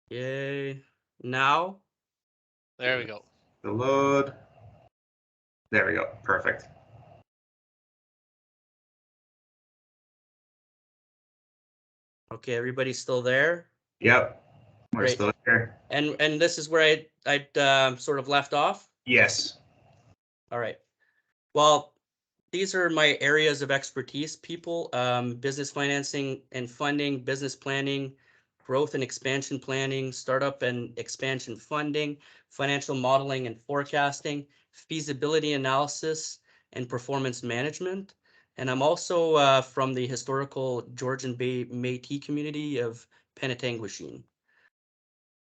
Yay. Now, There we go. The load. There we go. Perfect. okay, everybody's still there? Yep. We're Great. still here. And this is where I'd sort of left off? Yes. All right. Well, these are my areas of expertise, people. Business financing and funding, business planning, growth and expansion planning, startup and expansion funding, financial modeling and forecasting, feasibility analysis, and performance management. And I'm also from the historical Georgian Bay Métis community of Penetanguishene.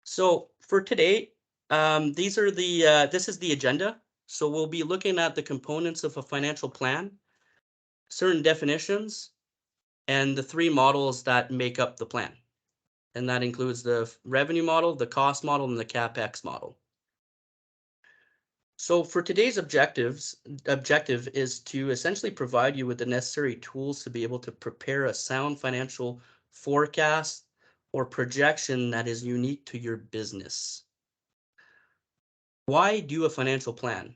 So for today, this is the agenda. So we'll be looking at the components of a financial plan, certain definitions, and the three models that make up the plan. And that includes the revenue model, the cost model, and the CapEx model. So for today's objective is to essentially provide you with the necessary tools to be able to prepare a sound financial forecast or projection that is unique to your business. Why do a financial plan?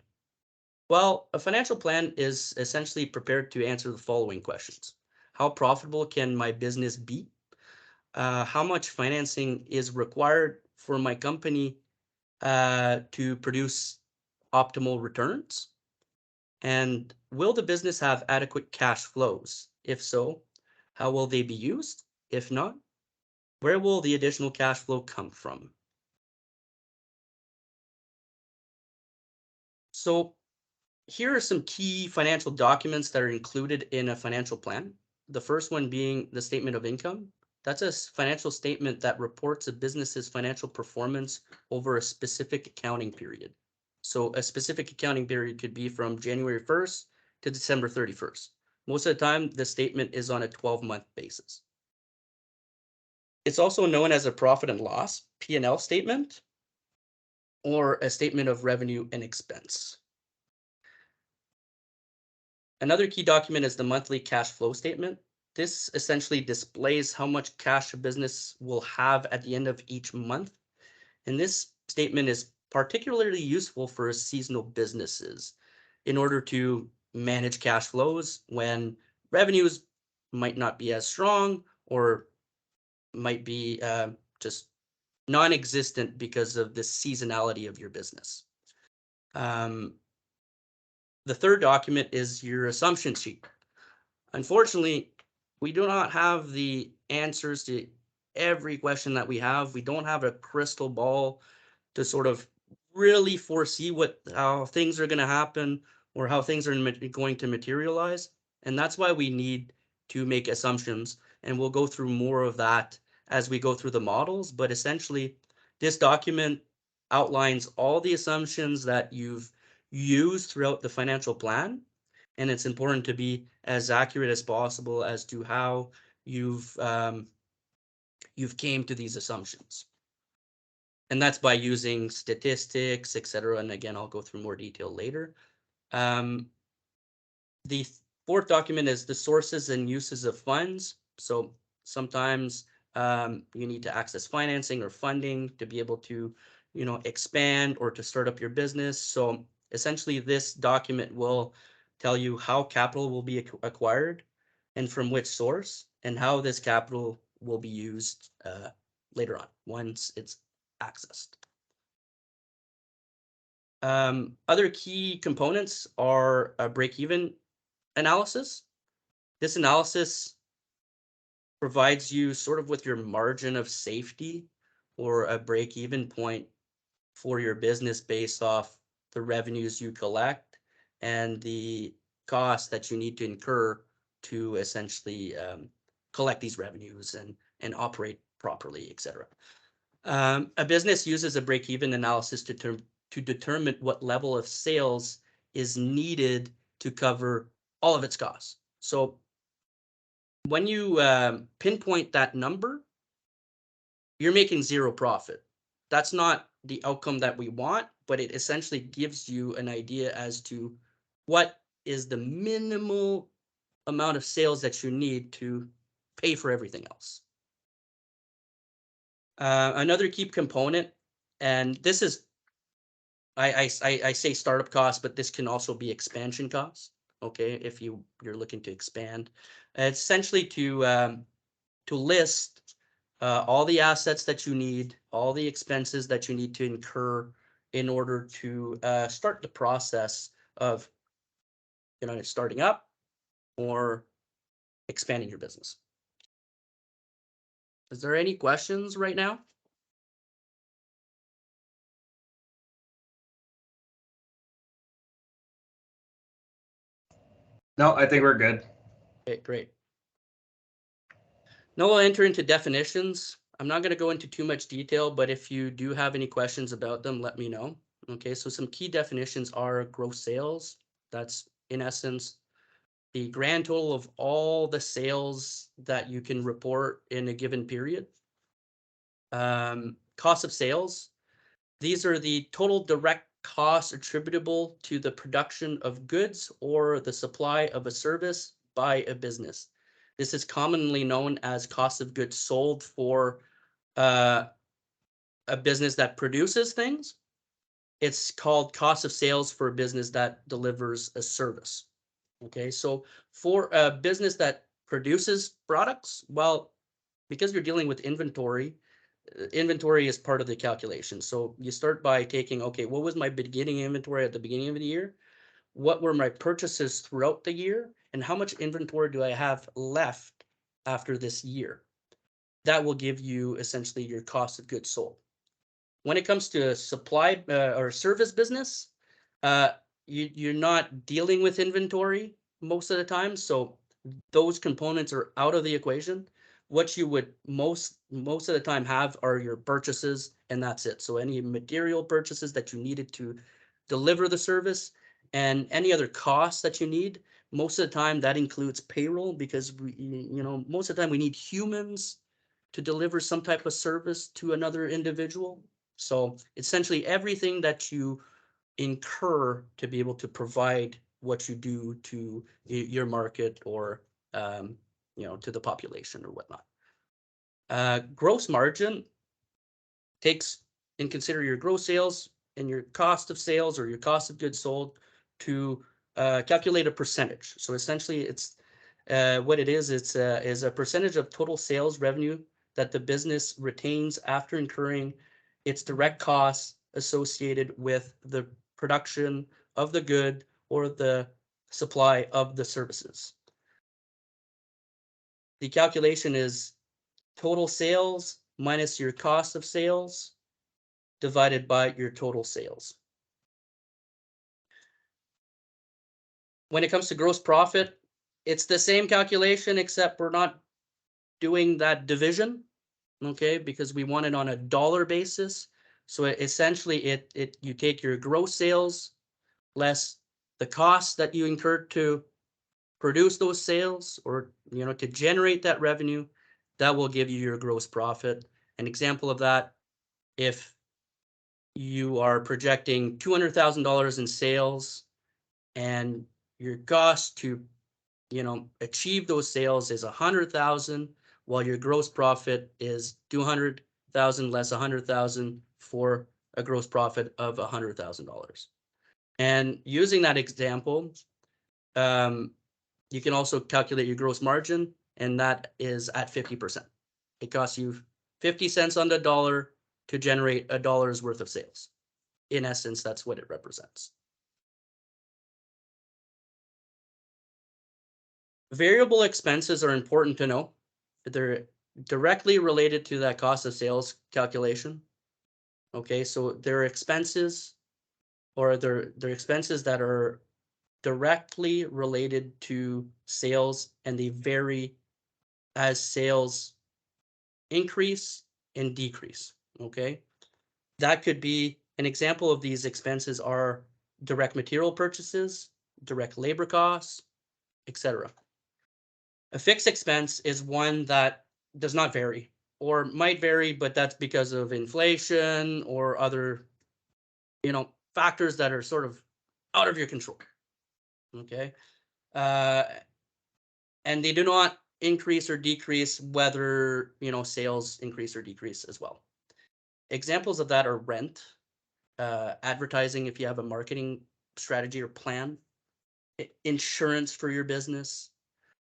Well, a financial plan is essentially prepared to answer the following questions. How profitable can my business be? How much financing is required for my company to produce optimal returns? And will the business have adequate cash flows? If so, how will they be used? If not, where will the additional cash flow come from? So here are some key financial documents that are included in a financial plan. The first one being the statement of income. That's a financial statement that reports a business's financial performance over a specific accounting period. So a specific accounting period could be from January 1st to December 31st. Most of the time, the statement is on a 12-month basis. It's also known as a profit and loss, P&L statement, or a statement of revenue and expense. Another key document is the monthly cash flow statement. This essentially displays how much cash a business will have at the end of each month. And this statement is particularly useful for seasonal businesses in order to manage cash flows when revenues might not be as strong or might be just non-existent because of the seasonality of your business. The third document is your assumption sheet. Unfortunately, we do not have the answers to every question that we have. We don't have a crystal ball to sort of really foresee how things are going to happen or how things are going to materialize. And that's why we need to make assumptions. And we'll go through more of that as we go through the models. But essentially, this document outlines all the assumptions that you've used throughout the financial plan. And it's important to be as accurate as possible as to how you've came to these assumptions. And that's by using statistics, etc. And again, I'll go through more detail later. The fourth document is the sources and uses of funds. So sometimes you need to access financing or funding to be able to, expand or to start up your business. So essentially, this document will tell you how capital will be acquired and from which source, and how this capital will be used later on once it's accessed. Other key components are a break-even analysis. This analysis provides you sort of with your margin of safety or a break-even point for your business based off the revenues you collect and the costs that you need to incur to essentially collect these revenues and operate properly, etc. A business uses a break-even analysis to determine what level of sales is needed to cover all of its costs. So when you pinpoint that number, you're making zero profit. That's not the outcome that we want, but it essentially gives you an idea as to what is the minimal amount of sales that you need to pay for everything else. Another key component, and this is, I say startup costs, but this can also be expansion costs. Okay, if you're looking to expand, it's essentially to list all the assets that you need, all the expenses that you need to incur in order to start the process of starting up or expanding your business. Is there any questions right now? No, I think we're good. Okay, great. Now we'll enter into definitions. I'm not going to go into too much detail, but if you do have any questions about them, let me know. Okay, so some key definitions are gross sales. That's in essence the grand total of all the sales that you can report in a given period. Cost of sales. These are the total direct costs attributable to the production of goods or the supply of a service by a business. This is commonly known as cost of goods sold for a business that produces things. It's called cost of sales for a business that delivers a service. Okay, so for a business that produces products, well, because you're dealing with inventory is part of the calculation. So you start by taking, okay, what was my beginning inventory at the beginning of the year? What were my purchases throughout the year? And how much inventory do I have left after this year? That will give you essentially your cost of goods sold. When it comes to supply or service business, you're not dealing with inventory most of the time. So those components are out of the equation. What you would most of the time have are your purchases, and that's it. So any material purchases that you needed to deliver the service and any other costs that you need, most of the time that includes payroll, because most of the time we need humans to deliver some type of service to another individual. So essentially everything that you incur to be able to provide what you do to your market or to the population or whatnot. Gross margin takes in consider your gross sales and your cost of sales or your cost of goods sold to calculate a percentage. So essentially it's what it is a percentage of total sales revenue that the business retains after incurring its direct costs associated with the production of the good or the supply of the services. The calculation is total sales minus your cost of sales divided by your total sales. When it comes to gross profit, it's the same calculation, except we're not doing that division, okay, because we want it on a dollar basis. So essentially you take your gross sales less the costs that you incurred to produce those sales or to generate that revenue. That will give you your gross profit. An example of that, if you are projecting $200,000 in sales and your cost to achieve those sales is 100,000, while your gross profit is 200,000 less 100,000 for a gross profit of $100,000. And using that example, you can also calculate your gross margin, and that is at 50%. It costs you 50 cents on the dollar to generate a dollar's worth of sales. In essence, that's what it represents. Variable expenses are important to know. They're directly related to that cost of sales calculation. Okay, so they're expenses or they're expenses that are directly related to sales, and they vary as sales increase and decrease. Okay, that could be an example of these expenses are direct material purchases, direct labor costs, etc. A fixed expense is one that does not vary or might vary, but that's because of inflation or other, factors that are sort of out of your control. Okay. And they do not increase or decrease whether, sales increase or decrease as well. Examples of that are rent, advertising if you have a marketing strategy or plan, insurance for your business,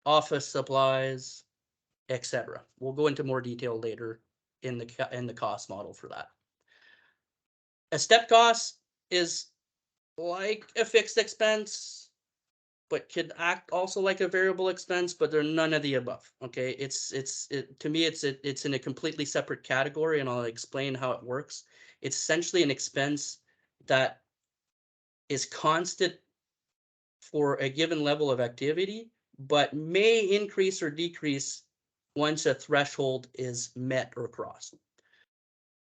office supplies, etc. We'll go into more detail later in the cost model for that. A step cost is like a fixed expense, but could act also like a variable expense, but they're none of the above. Okay, to me it's in a completely separate category, and I'll explain how it works. It's essentially an expense that is constant for a given level of activity, but may increase or decrease once a threshold is met or crossed.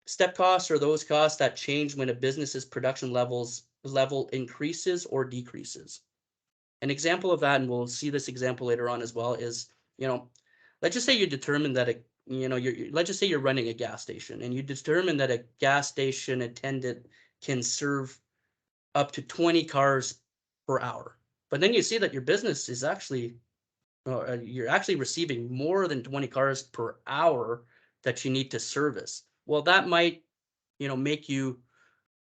Step costs are those costs that change when a business's production level increases or decreases. An example of that, and we'll see this example later on as well, is, let's just say you determine that let's just say you're running a gas station and you determine that a gas station attendant can serve up to 20 cars per hour. But then you see that your business is actually, you're actually receiving more than 20 cars per hour that you need to service. Well, that might, make you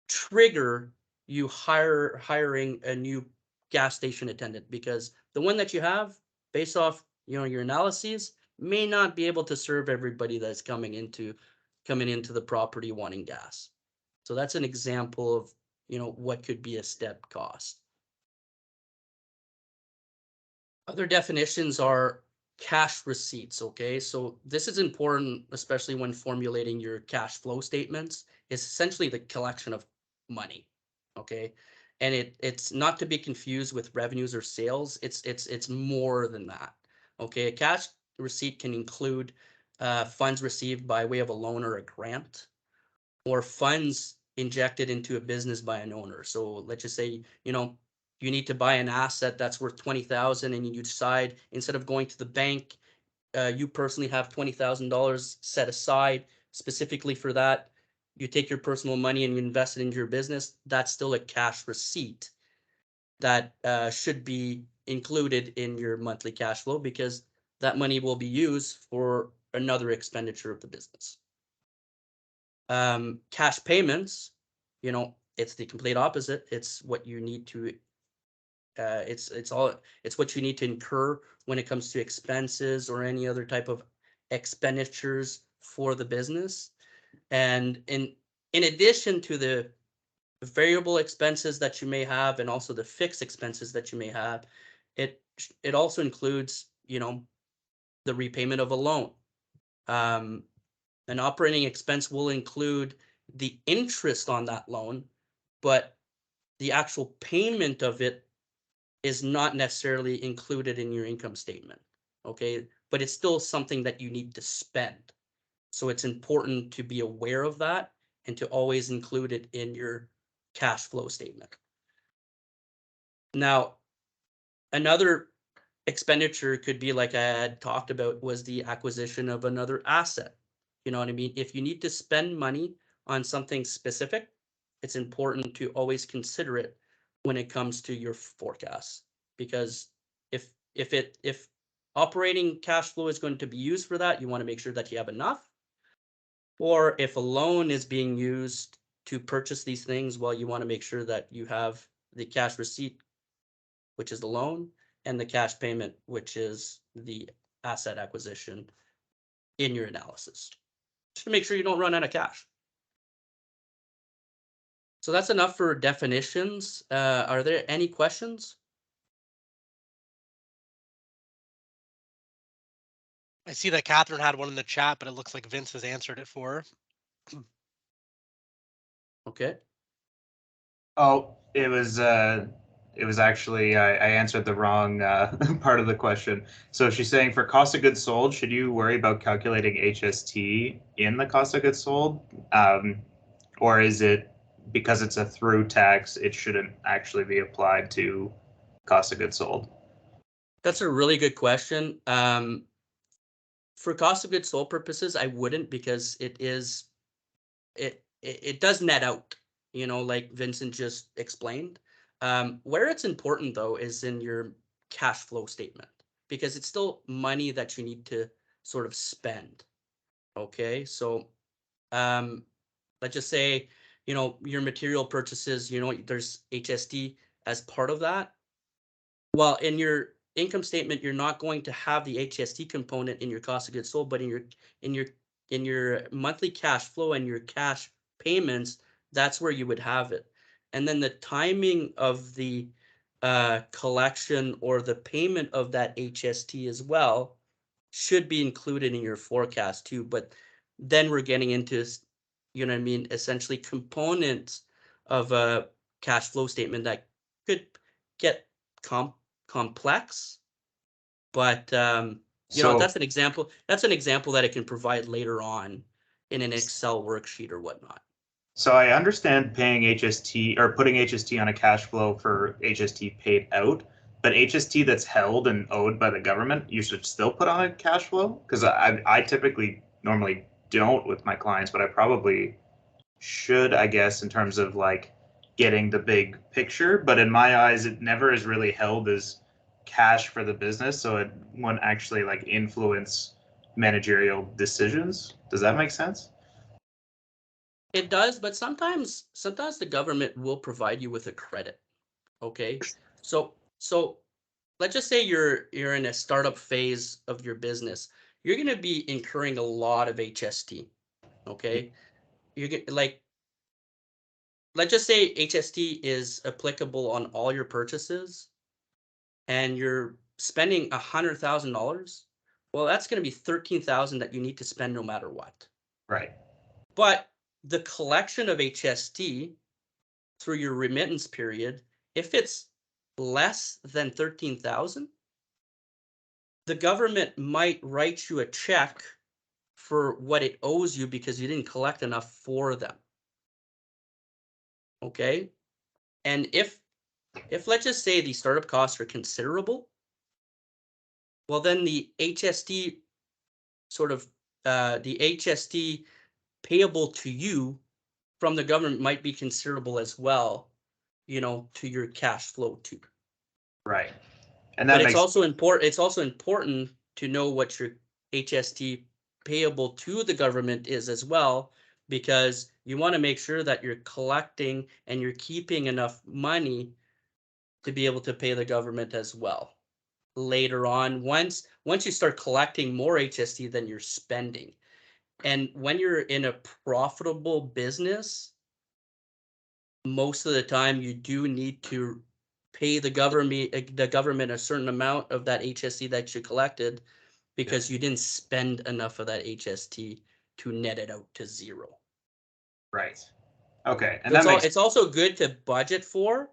trigger you hiring a new gas station attendant, because the one that you have, based off, your analyses, may not be able to serve everybody that's coming into the property wanting gas. So that's an example of, what could be a step cost. Other definitions are cash receipts. Okay, so this is important, especially when formulating your cash flow statements. It's essentially the collection of money. Okay, and it's not to be confused with revenues or sales. It's more than that. Okay, a cash receipt can include funds received by way of a loan or a grant, or funds injected into a business by an owner. So let's just say, you need to buy an asset that's worth 20,000, and you decide, instead of going to the bank, you personally have $20,000 set aside specifically for that. You take your personal money and you invest it into your business. That's still a cash receipt that should be included in your monthly cash flow, because that money will be used for another expenditure of the business. Cash payments, it's the complete opposite. It's what you need to it's what you need to incur when it comes to expenses or any other type of expenditures for the business. And in addition to the variable expenses that you may have, and also the fixed expenses that you may have, it also includes, the repayment of a loan. An operating expense will include the interest on that loan, but the actual payment of it is not necessarily included in your income statement. Okay, but it's still something that you need to spend. So it's important to be aware of that and to always include it in your cash flow statement. Now, another expenditure could be, like I had talked about, was the acquisition of another asset. You know what I mean? If you need to spend money on something specific, it's important to always consider it when it comes to your forecast, because if operating cash flow is going to be used for that, you want to make sure that you have enough. Or if a loan is being used to purchase these things, well, you want to make sure that you have the cash receipt, which is the loan, and the cash payment, which is the asset acquisition, in your analysis, just to make sure you don't run out of cash. So that's enough for definitions. Are there any questions? I see that Catherine had one in the chat, but it looks like Vince has answered it for her. Okay. Oh, it was actually I answered the wrong part of the question. So she's saying, for cost of goods sold, should you worry about calculating HST in the cost of goods sold? Or is it, because it's a through tax, it shouldn't actually be applied to cost of goods sold? That's a really good question. For cost of goods sold purposes, I wouldn't, because it does net out, like Vincent just explained. Where it's important, though, is in your cash flow statement, because it's still money that you need to sort of spend. Okay, so let's just say, your material purchases, there's HST as part of that. Well, in your income statement, you're not going to have the HST component in your cost of goods sold, but in your in your monthly cash flow and your cash payments, that's where you would have it. And then the timing of the collection or the payment of that HST as well should be included in your forecast too. But then we're getting into, essentially components of a cash flow statement that could get complex. But So that's an example. That's an example that it can provide later on in an Excel worksheet or whatnot. So I understand paying HST or putting HST on a cash flow for HST paid out, but HST that's held and owed by the government, you should still put on a cash flow? Because I typically normally don't with my clients, but I probably should, I guess, in terms of like getting the big picture. But in my eyes, it never is really held as cash for the business, so it won't actually like influence managerial decisions. Does that make sense? It does, but sometimes the government will provide you with a credit. Okay, so let's just say you're in a startup phase of your business. You're going to be incurring a lot of HST. Okay, you get like, let's just say HST is applicable on all your purchases, and you're spending $100,000. Well, that's going to be 13,000 that you need to spend no matter what. Right. But the collection of HST through your remittance period, if it's less than 13,000, the government might write you a check for what it owes you because you didn't collect enough for them. Okay? And if let's just say the startup costs are considerable, well, then the HST the HST payable to you from the government might be considerable as well, to your cash flow too. Right. And But that it's makes also important. It's also important to know what your HST payable to the government is as well, because you want to make sure that you're collecting and you're keeping enough money to be able to pay the government as well later on. Once you start collecting more HST than you're spending, and when you're in a profitable business, most of the time you do need to pay the government a certain amount of that HST that you collected, because you didn't spend enough of that HST to net it out to zero. right. Okay. And So that makes it's also good to budget for,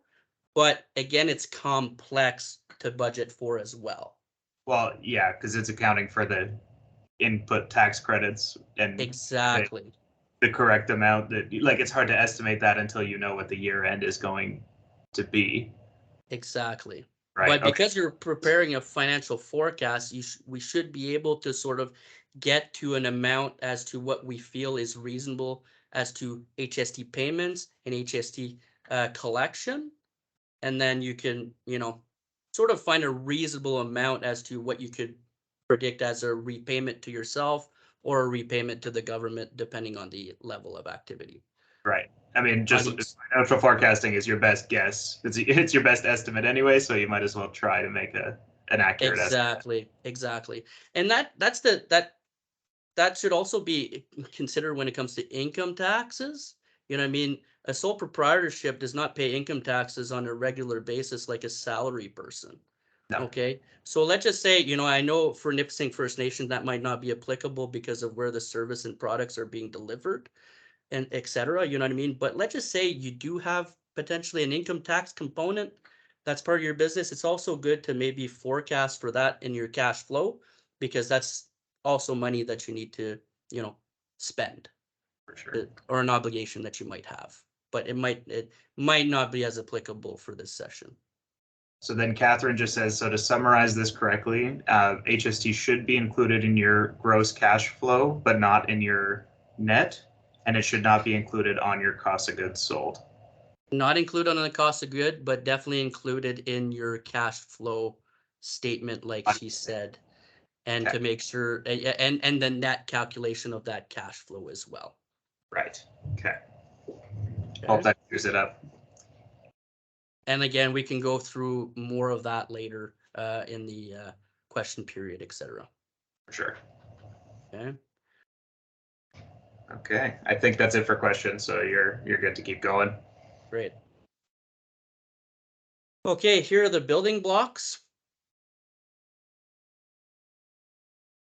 but again, it's complex to budget for as well. well, yeah, because it's accounting for the input tax credits and Exactly. the correct amount that like it's hard to estimate that until you know what the year end is going to be. Exactly. Right. But Okay. because you're preparing a financial forecast, we should be able to sort of get to an amount as to what we feel is reasonable as to HST payments and HST collection. And then you can, sort of find a reasonable amount as to what you could predict as a repayment to yourself or a repayment to the government, depending on the level of activity. Right. I mean, just On each- financial forecasting is your best guess. It's your best estimate anyway, so you might as well try to make an accurate estimate. Exactly. And that should also be considered when it comes to income taxes. You know what I mean? A sole proprietorship does not pay income taxes on a regular basis like a salary person. No. Okay. So let's just say, I know for Nipissing First Nation that might not be applicable because of where the service and products are being delivered and et cetera, you know what I mean? But let's just say you do have potentially an income tax component that's part of your business. It's also good to maybe forecast for that in your cash flow, because that's also money that you need to, spend, For sure. or an obligation that you might have. But it might not be as applicable for this session. So then Catherine just says, so to summarize this correctly, HST should be included in your gross cash flow, but not in your net, and it should not be included on your cost of goods sold. Not included on the cost of good, but definitely included in your cash flow statement, like she said, and Okay. to make sure, and the net calculation of that cash flow as well. Right. Okay. Okay? Hope that clears it up. And again, we can go through more of that later in the question period, etc. For sure. Okay. Okay. I think that's it for questions. So you're good to keep going. Great. Okay, here are the building blocks.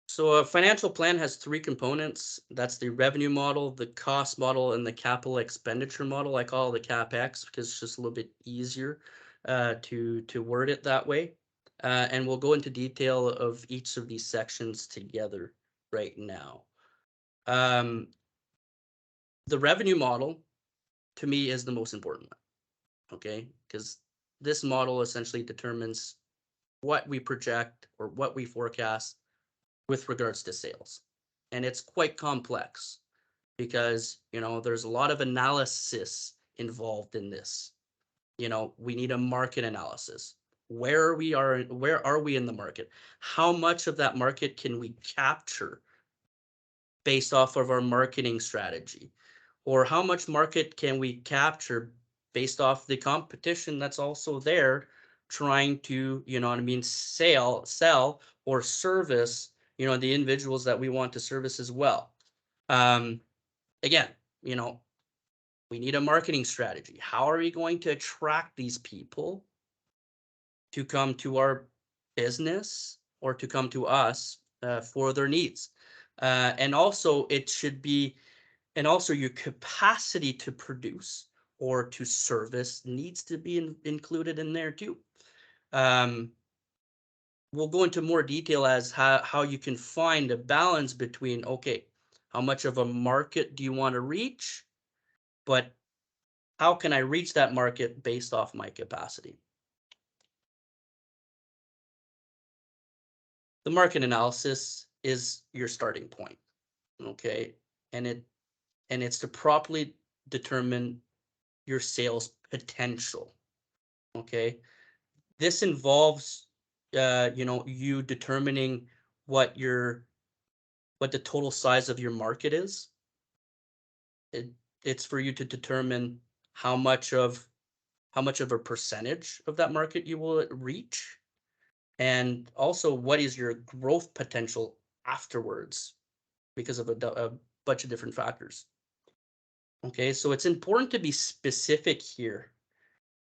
So a financial plan has three components. That's the revenue model, the cost model, and the capital expenditure model. I call it the CapEx because it's just a little bit easier to word it that way. And we'll go into detail of each of these sections together right now. The revenue model, to me, is the most important one, okay? Because this model essentially determines what we project or what we forecast with regards to sales. And it's quite complex because, you know, there's a lot of analysis involved in this. You know, we need a market analysis. Where are we in the market? How much of that market can we capture based off of our marketing strategy? Or how much market can we capture based off the competition that's also there trying to, you know what I mean, sell or service, you know, the individuals that we want to service as well. Again, you know, we need a marketing strategy. How are we going to attract these people to come to our business or to come to us for their needs? And also it should be, and also your capacity to produce or to service needs to be included in there too. We'll go into more detail as how you can find a balance between, okay, how much of a market do you want to reach, but how can I reach that market based off my capacity? The market analysis is your starting point, okay? And it's to properly determine your sales potential, okay? This involves, you know, you determining what the total size of your market is. It's for you to determine how much of a percentage of that market you will reach, and also what is your growth potential afterwards because of a bunch of different factors. Okay, so it's important to be specific here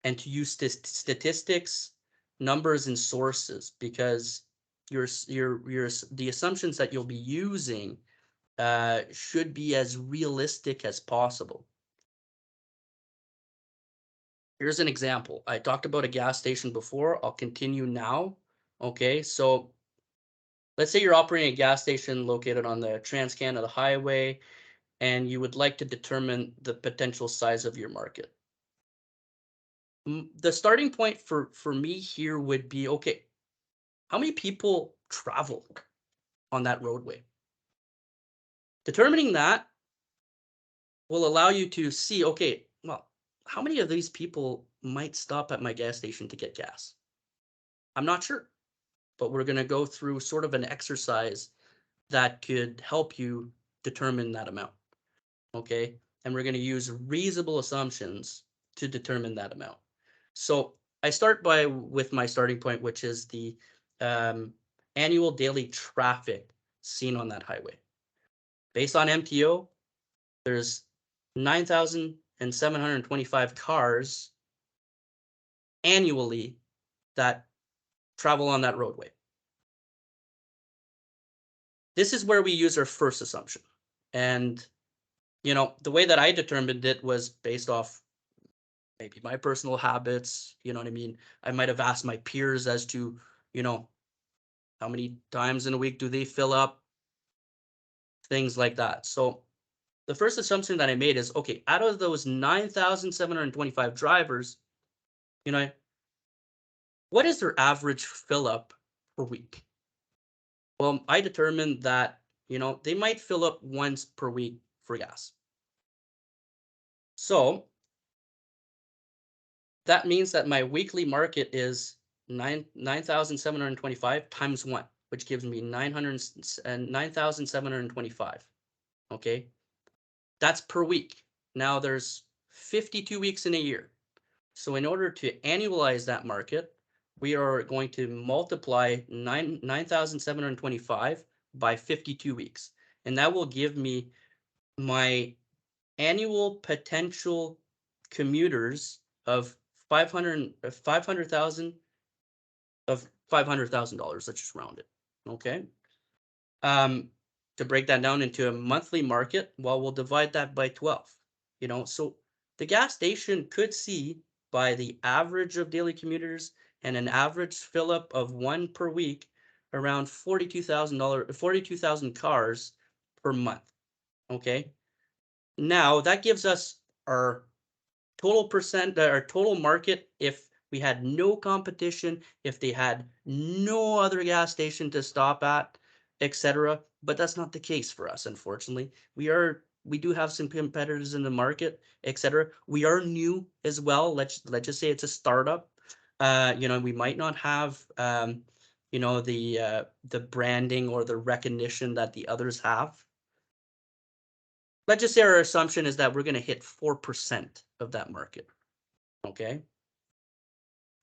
and to use statistics, numbers, and sources, because the assumptions that you'll be using should be as realistic as possible. Here's an example. I talked about a gas station before. I'll continue now. Okay, so let's say you're operating a gas station located on the Trans-Canada Highway, and you would like to determine the potential size of your market. The starting point for me here would be, okay, how many people travel on that roadway? Determining that will allow you to see, okay, well, how many of these people might stop at my gas station to get gas? I'm not sure, but we're going to go through sort of an exercise that could help you determine that amount, okay? And we're going to use reasonable assumptions to determine that amount. So I start with my starting point, which is the annual daily traffic seen on that highway. Based on MTO, there's 9,725 cars annually that travel on that roadway. This is where we use our first assumption. And, you know, the way that I determined it was based off maybe my personal habits, you know what I mean? I might have asked my peers as to, you know, how many times in a week do they fill up? Things like that. So the first assumption that I made is, okay, out of those 9,725 drivers, you know, what is their average fill up per week? Well, I determined that, you know, they might fill up once per week for gas. So that means that my weekly market is 9,725 times 1, which gives me 9,725. Okay. That's per week. Now there's 52 weeks in a year. So in order to annualize that market, we are going to multiply 9,725 by 52 weeks. And that will give me my annual potential commuters of 500,000 of $500,000. Let's just round it. Okay. To break that down into a monthly market, well, we'll divide that by 12. So the gas station could see by the average of daily commuters and an average fill up of one per week around $42,000 cars per month. Okay. Now that gives us our total market if we had no competition, if they had no other gas station to stop at, etc. But that's not the case for us, unfortunately. We do have some competitors in the market, etc. We are new as well. Let's just say it's a startup. We might not have the branding or the recognition that the others have. Let's just say our assumption is that we're going to hit 4% of that market. Okay.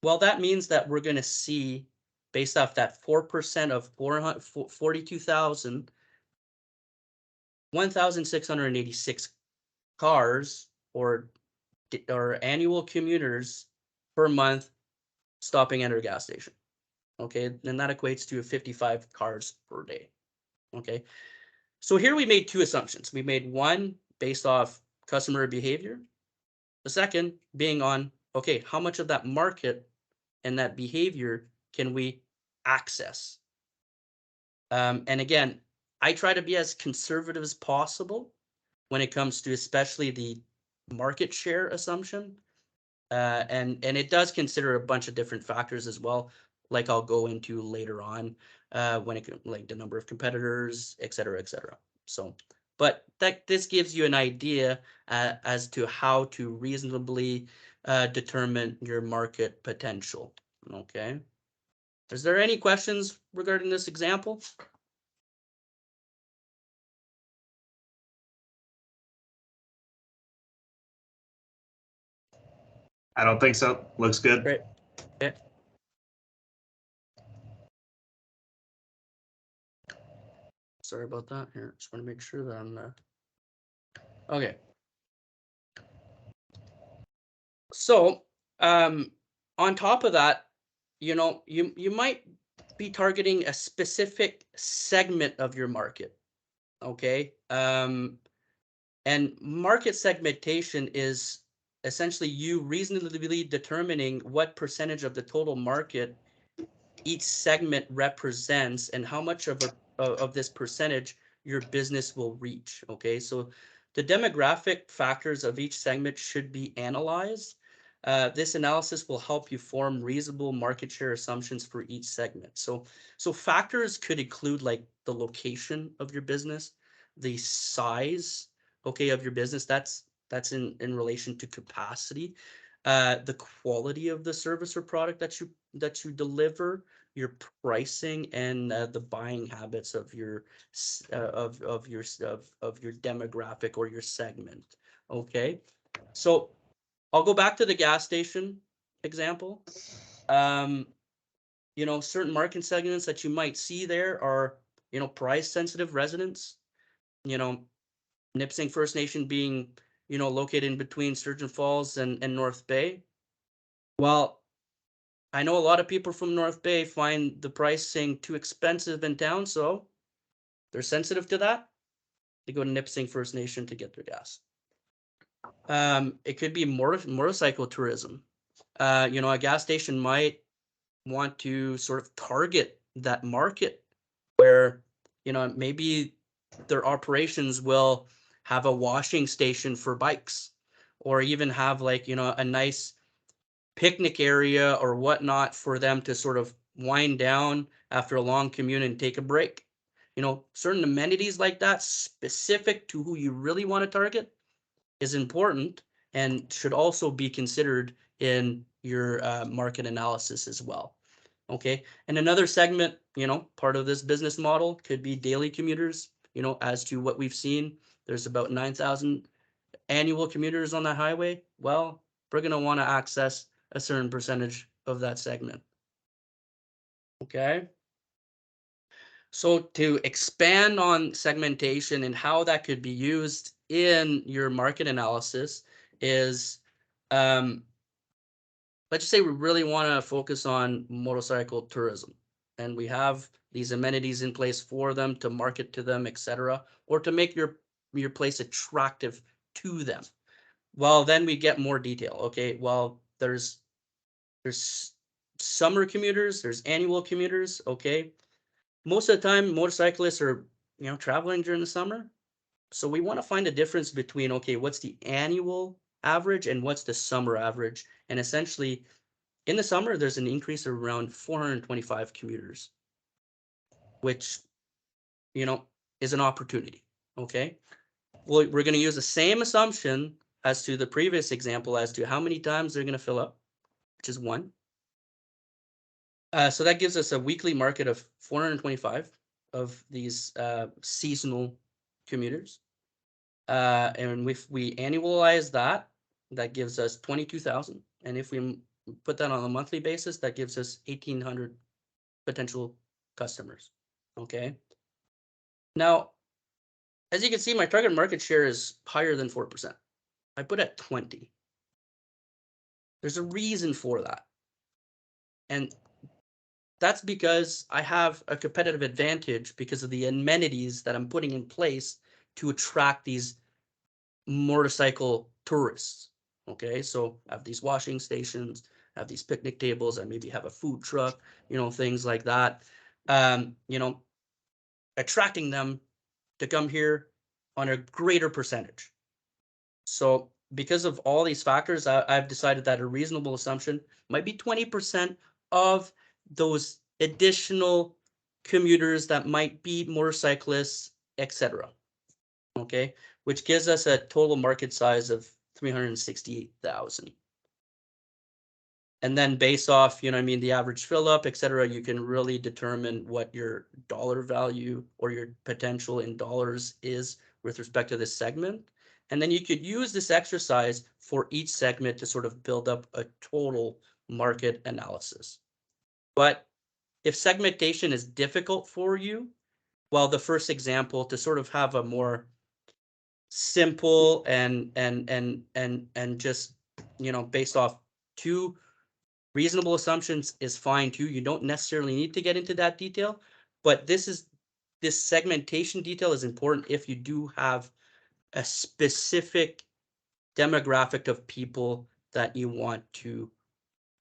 Well, that means that we're going to see, based off that 4% of 42,000, 1,686 cars or annual commuters per month stopping at our gas station. Okay. And that equates to 55 cars per day. Okay. So here we made two assumptions. We made one based off customer behavior. The second being on, okay, how much of that market and that behavior can we access? And again, I try to be as conservative as possible when it comes to especially the market share assumption. And it does consider a bunch of different factors as well, like I'll go into later on, when it like the number of competitors, et cetera, et cetera. So, but this gives you an idea as to how to reasonably determine your market potential. Okay. Is there any questions regarding this example? I don't think so. Looks good. Great. Okay. Sorry about that. Here, just want to make sure that I'm okay. So, on top of that, you might be targeting a specific segment of your market. Okay. And market segmentation is essentially you reasonably determining what percentage of the total market each segment represents and how much of this percentage your business will reach. Okay, so the demographic factors of each segment should be analyzed. This analysis will help you form reasonable market share assumptions for each segment. So factors could include like the location of your business, the size, okay, of your business. That's in relation to capacity, the quality of the service or product that you deliver, your pricing, and the buying habits of your demographic or your segment. Okay, so I'll go back to the gas station example. Certain market segments that you might see there are, price sensitive residents, Nipissing First Nation being, located in between Sturgeon Falls and North Bay. Well, I know a lot of people from North Bay find the pricing too expensive in town, so they're sensitive to that. They go to Nipissing First Nation to get their gas. It could be motorcycle tourism. A gas station might want to sort of target that market where, maybe their operations will have a washing station for bikes, or even have like, a nice picnic area or whatnot for them to sort of wind down after a long commute and take a break. Certain amenities like that specific to who you really want to target is important and should also be considered in your market analysis as well. Okay, and another segment, part of this business model could be daily commuters, as to what we've seen. there's about 9,000 annual commuters on that highway. Well, we're going to want to access a certain percentage of that segment. Okay. So to expand on segmentation and how that could be used in your market analysis is, let's just say we really want to focus on motorcycle tourism, and we have these amenities in place for them to market to them, etc., or to make your place attractive to them. Well, then we get more detail. Okay, well, there's summer commuters, there's annual commuters. Okay, most of the time motorcyclists are, traveling during the summer. So we want to find a difference between, okay, what's the annual average and what's the summer average? And essentially in the summer, there's an increase of around 425 commuters, which, is an opportunity. Okay. Well, we're going to use the same assumption as to the previous example as to how many times they're going to fill up, which is 1. So that gives us a weekly market of 425 of these seasonal commuters. And if we annualize that, that gives us 22,000. And if we put that on a monthly basis, that gives us 1,800 potential customers. Okay. Now, as you can see, my target market share is higher than 4%. I put at 20. There's a reason for that. And that's because I have a competitive advantage because of the amenities that I'm putting in place to attract these motorcycle tourists. Okay, so I have these washing stations, I have these picnic tables, I maybe have a food truck, things like that. Attracting them to come here on a greater percentage. So because of all these factors, I've decided that a reasonable assumption might be 20% of those additional commuters that might be motorcyclists, etc. Okay, which gives us a total market size of 368,000. And then based off, the average fill up, etc., you can really determine what your dollar value or your potential in dollars is with respect to this segment. And then you could use this exercise for each segment to sort of build up a total market analysis. But if segmentation is difficult for you, well, the first example to sort of have a more simple and just, based off 2 reasonable assumptions is fine too. You don't necessarily need to get into that detail, but this segmentation detail is important if you do have a specific demographic of people that you want to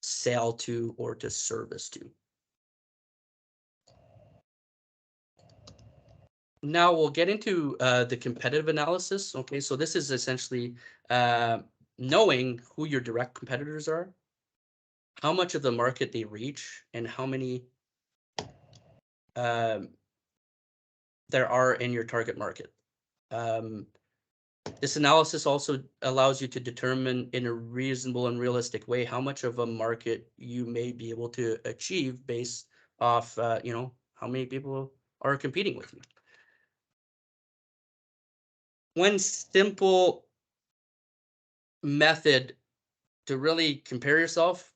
sell to or to service to. Now we'll get into the competitive analysis. Okay, so this is essentially knowing who your direct competitors are, how much of the market they reach, and how many there are in your target market. This analysis also allows you to determine in a reasonable and realistic way how much of a market you may be able to achieve based off, how many people are competing with you. One simple method to really compare yourself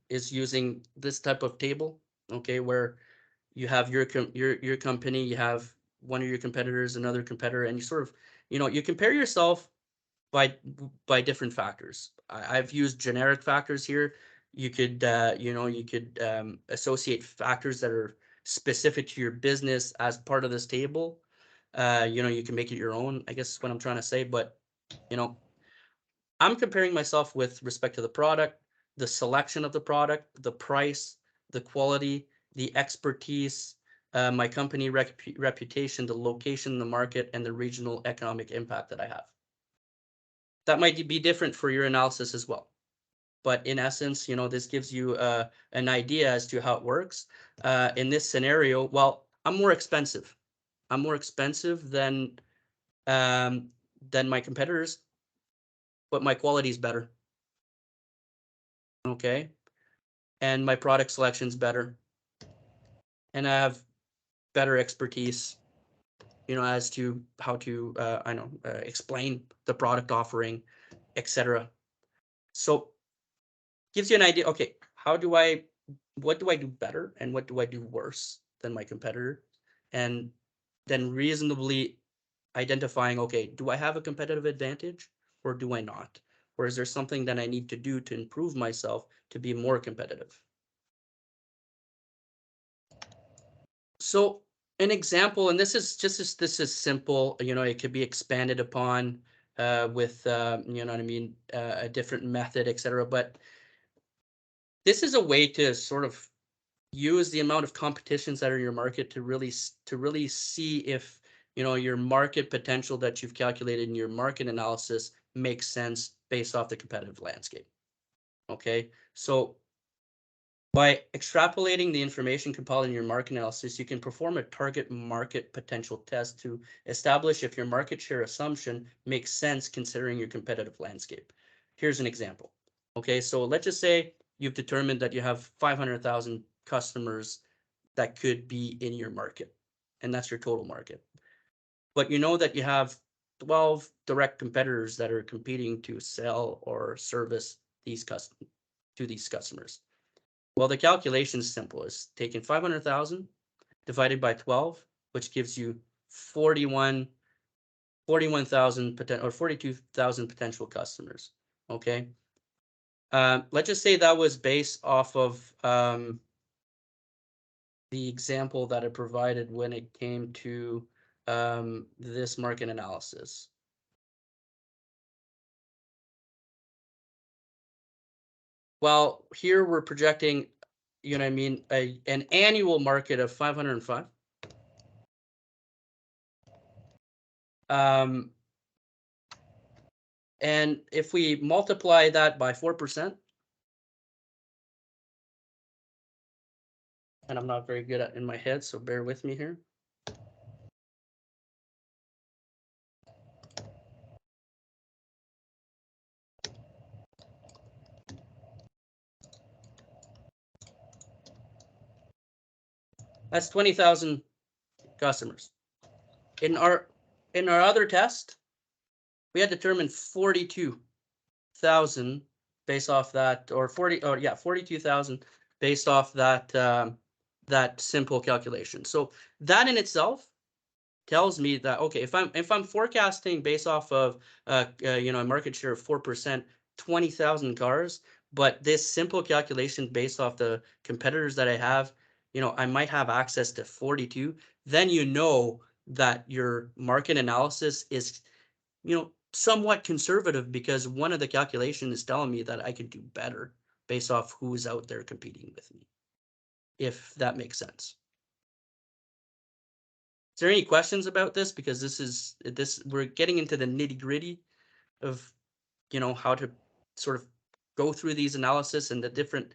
is using this type of table, okay, where you have your company, you have one of your competitors, another competitor, and you sort of, you compare yourself by different factors. I've used generic factors here. You could, associate factors that are specific to your business as part of this table. You can make it your own, I guess is what I'm trying to say, but, I'm comparing myself with respect to the product, the selection of the product, the price, the quality, the expertise, my company reputation, the location in the market, and the regional economic impact that I have. That might be different for your analysis as well. But in essence, this gives you an idea as to how it works. In this scenario, well, I'm more expensive. I'm more expensive than my competitors, but my quality is better. Okay. And my product selection is better. And I have better expertise. as to how to, explain the product offering, etc. So gives you an idea, okay, what do I do better and what do I do worse than my competitor? And then reasonably identifying, okay, do I have a competitive advantage or do I not? Or is there something that I need to do to improve myself to be more competitive? So an example, and this is simple, it could be expanded upon with, a different method, etc. But this is a way to sort of use the amount of competitions that are in your market to really see if your market potential that you've calculated in your market analysis makes sense based off the competitive landscape. Okay, so by extrapolating the information compiled in your market analysis, you can perform a target market potential test to establish if your market share assumption makes sense considering your competitive landscape. Here's an example. Okay, so let's just say you've determined that you have 500,000 customers that could be in your market, and that's your total market. But you know that you have 12 direct competitors that are competing to sell or service these customers. Well, the calculation is simple. It's taking 500,000 divided by 12, which gives you 41,000 or 42,000 potential customers. Okay. Let's just say that was based off of the example that I provided when it came to this market analysis. Well, here we're projecting, an annual market of 505. And if we multiply that by 4%, and I'm not very good at in my head, so bear with me here. That's 20,000 customers. In our other test, we had determined 42,000 based off that, or 42,000 based off that that simple calculation. So that in itself tells me that, okay, if I'm forecasting based off of a market share of 4%, 20,000 cars, but this simple calculation based off the competitors that I have, I might have access to 42, then that your market analysis is, somewhat conservative, because one of the calculations is telling me that I can do better based off who's out there competing with me, if that makes sense. Is there any questions about this? Because we're getting into the nitty-gritty of, how to sort of go through these analysis and the different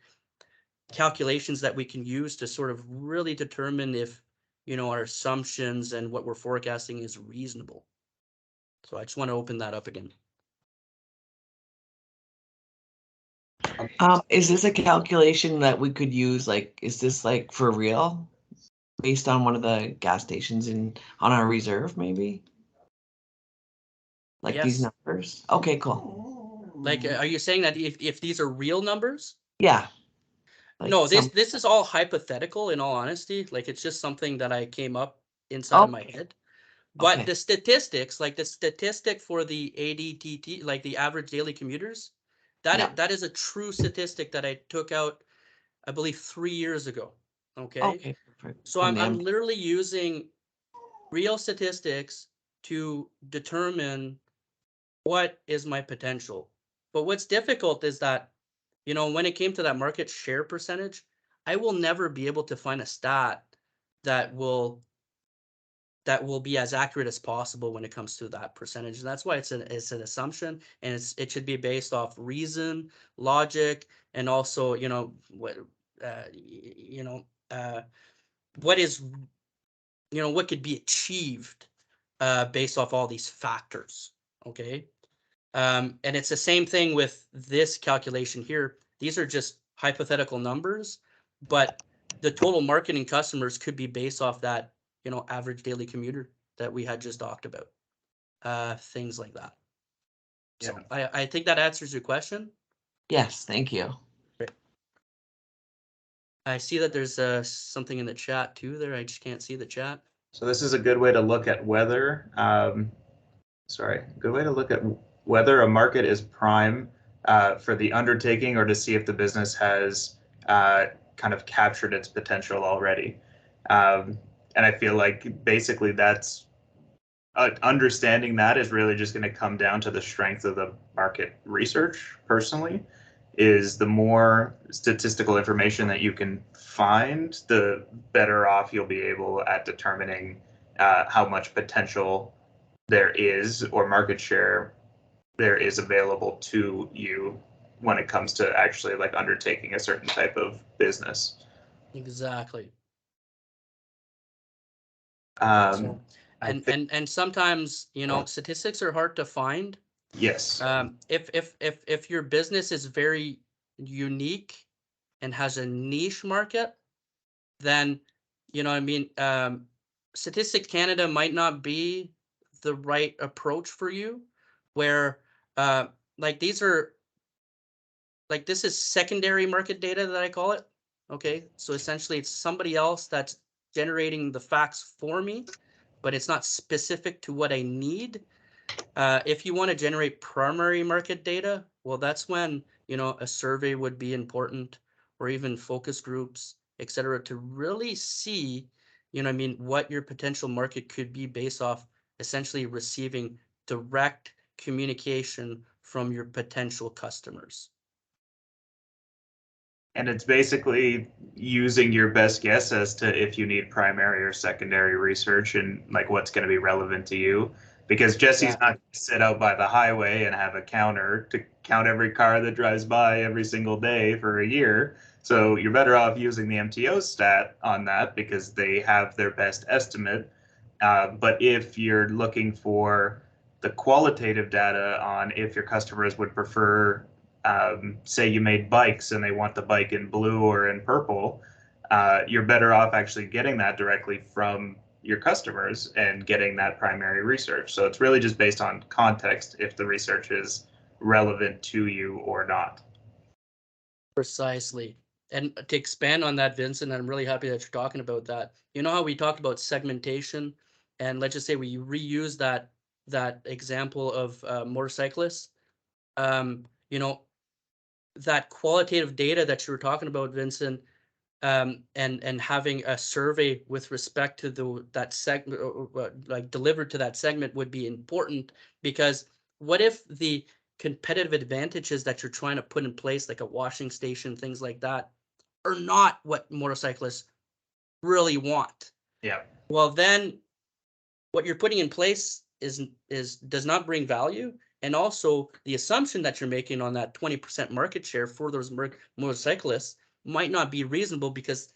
calculations that we can use to sort of really determine if, our assumptions and what we're forecasting is reasonable. So I just want to open that up again. Is this a calculation that we could use? Like, is this like for real? Based on one of the gas stations on our reserve, maybe? Like these Yes. numbers? Okay, cool. Like, are you saying that if these are real numbers? Yeah. Like No, this is all hypothetical, in all honesty. Like, it's just something that I came up inside of my head. But Okay. the statistics, like the statistic for the ADTT, like the average daily commuters, that is a true statistic that I took out, I believe, 3 years ago. Okay. Okay. So I'm literally using real statistics to determine what is my potential. But what's difficult is that, when it came to that market share percentage, I will never be able to find a stat that will be as accurate as possible when it comes to that percentage. And that's why it's an assumption, and it should be based off reason, logic, and also, what could be achieved based off all these factors. Okay. And it's the same thing with this calculation here. These are just hypothetical numbers, but the total marketing customers could be based off that, average daily commuter that we had just talked about. Things like that. So Yeah. I think that answers your question. Yes, thank you. I see that there's something in the chat too there. I just can't see the chat. So this is a good way to look at whether, good way to look at whether a market is prime for the undertaking, or to see if the business has kind of captured its potential already. And I feel like basically that's understanding that is really just going to come down to the strength of the market research. Personally, is the more statistical information that you can find, the better off you'll be able at determining how much potential there is, or market share there is available to you when it comes to actually like undertaking a certain type of business. Exactly. Um, and sometimes, you know, statistics are hard to find. Yes. If your business is very unique and has a niche market, then, you know, I mean, Statistics Canada might not be the right approach for you, where like these are like, this is secondary market data that I call it. Okay, so essentially it's somebody else that's generating the facts for me, but it's not specific to what I need. If you want to generate primary market data, well, that's when, you know, a survey would be important, or even focus groups, etc., to really see, you know, I mean, what your potential market could be based off essentially receiving direct communication from your potential customers. And it's basically using your best guess as to if you need primary or secondary research, and like what's going to be relevant to you. Because Jesse's not going to sit out by the highway and have a counter to count every car that drives by every single day for a year. So you're better off using the MTO stat on that, because they have their best estimate. But if you're looking for the qualitative data on if your customers would prefer, say you made bikes and they want the bike in blue or in purple, you're better off actually getting that directly from your customers and getting that primary research. So it's really just based on context if the research is relevant to you or not. Precisely. And to expand on that, Vincent, I'm really happy that you're talking about that. You know how we talked about segmentation, and let's just say we reuse that example of motorcyclists. You know, that qualitative data that you were talking about, Vincent, and having a survey with respect to that segment, like delivered to that segment, would be important. Because what if the competitive advantages that you're trying to put in place, like a washing station, things like that, are not what motorcyclists really want? Yeah. Well, then what you're putting in place does not bring value. And also the assumption that you're making on that 20% market share for those motorcyclists might not be reasonable, because,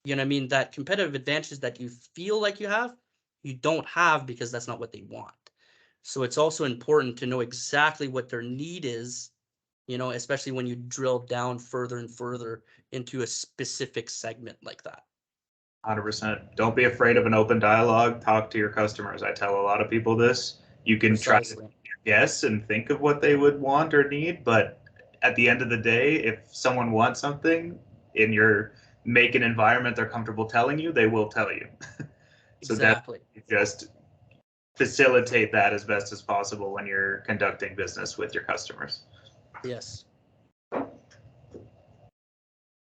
you know what I mean, that competitive advantage that you feel like you don't have, because that's not what they want. So it's also important to know exactly what their need is, you know, especially when you drill down further and further into a specific segment like that. 100%. Don't be afraid of an open dialogue. Talk to your customers. I tell a lot of people this. You can Precisely. try to guess and think of what they would want or need, but at the end of the day, if someone wants something in your make an environment they're comfortable telling you, they will tell you. So Exactly. just facilitate that as best as possible when you're conducting business with your customers. Yes. But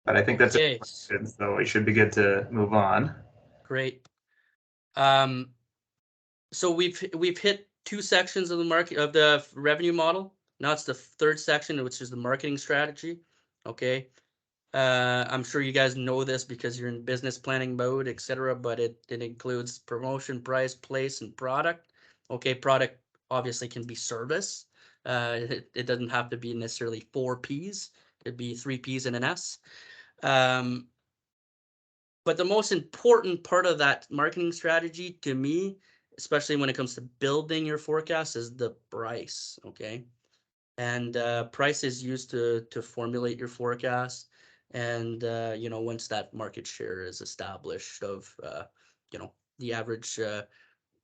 I think that's Okay. it. So we should be good to move on. Great. So we've hit two sections of the market of the revenue model. Now it's the third section, which is the marketing strategy. Okay. I'm sure you guys know this because you're in business planning mode, etc. But it includes promotion, price, place, and product. Okay, product obviously can be service. It doesn't have to be necessarily 4 P's. It'd be 3 P's and an S. But the most important part of that marketing strategy to me, especially when it comes to building your forecast, is the price. Okay. And price is used to formulate your forecast. And, you know, once that market share is established of, you know, the average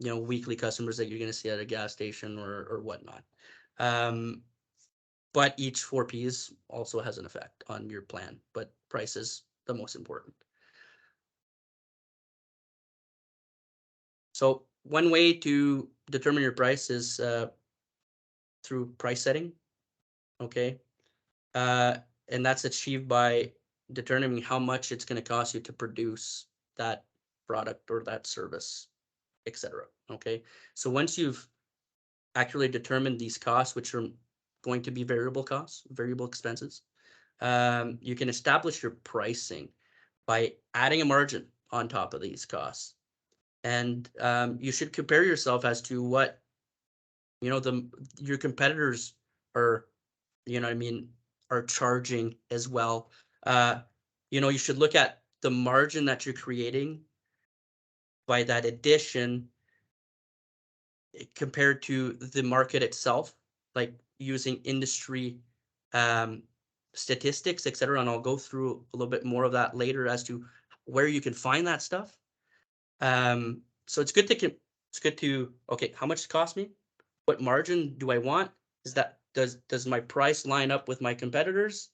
weekly customers that you're going to see at a gas station or whatnot. But each 4Ps also has an effect on your plan, but price is the most important. So one way to determine your price is through price setting, okay? And that's achieved by determining how much it's going to cost you to produce that product or that service, etc. Okay, so once you've accurately determined these costs, which are going to be variable costs, variable expenses, you can establish your pricing by adding a margin on top of these costs. And you should compare yourself as to what your competitors are, are charging as well. You should look at the margin that you're creating by that addition compared to the market itself, like using industry statistics, etc. And I'll go through a little bit more of that later as to where you can find that stuff. So it's good to okay, how much does it cost me? What margin do I want? Does my price line up with my competitors?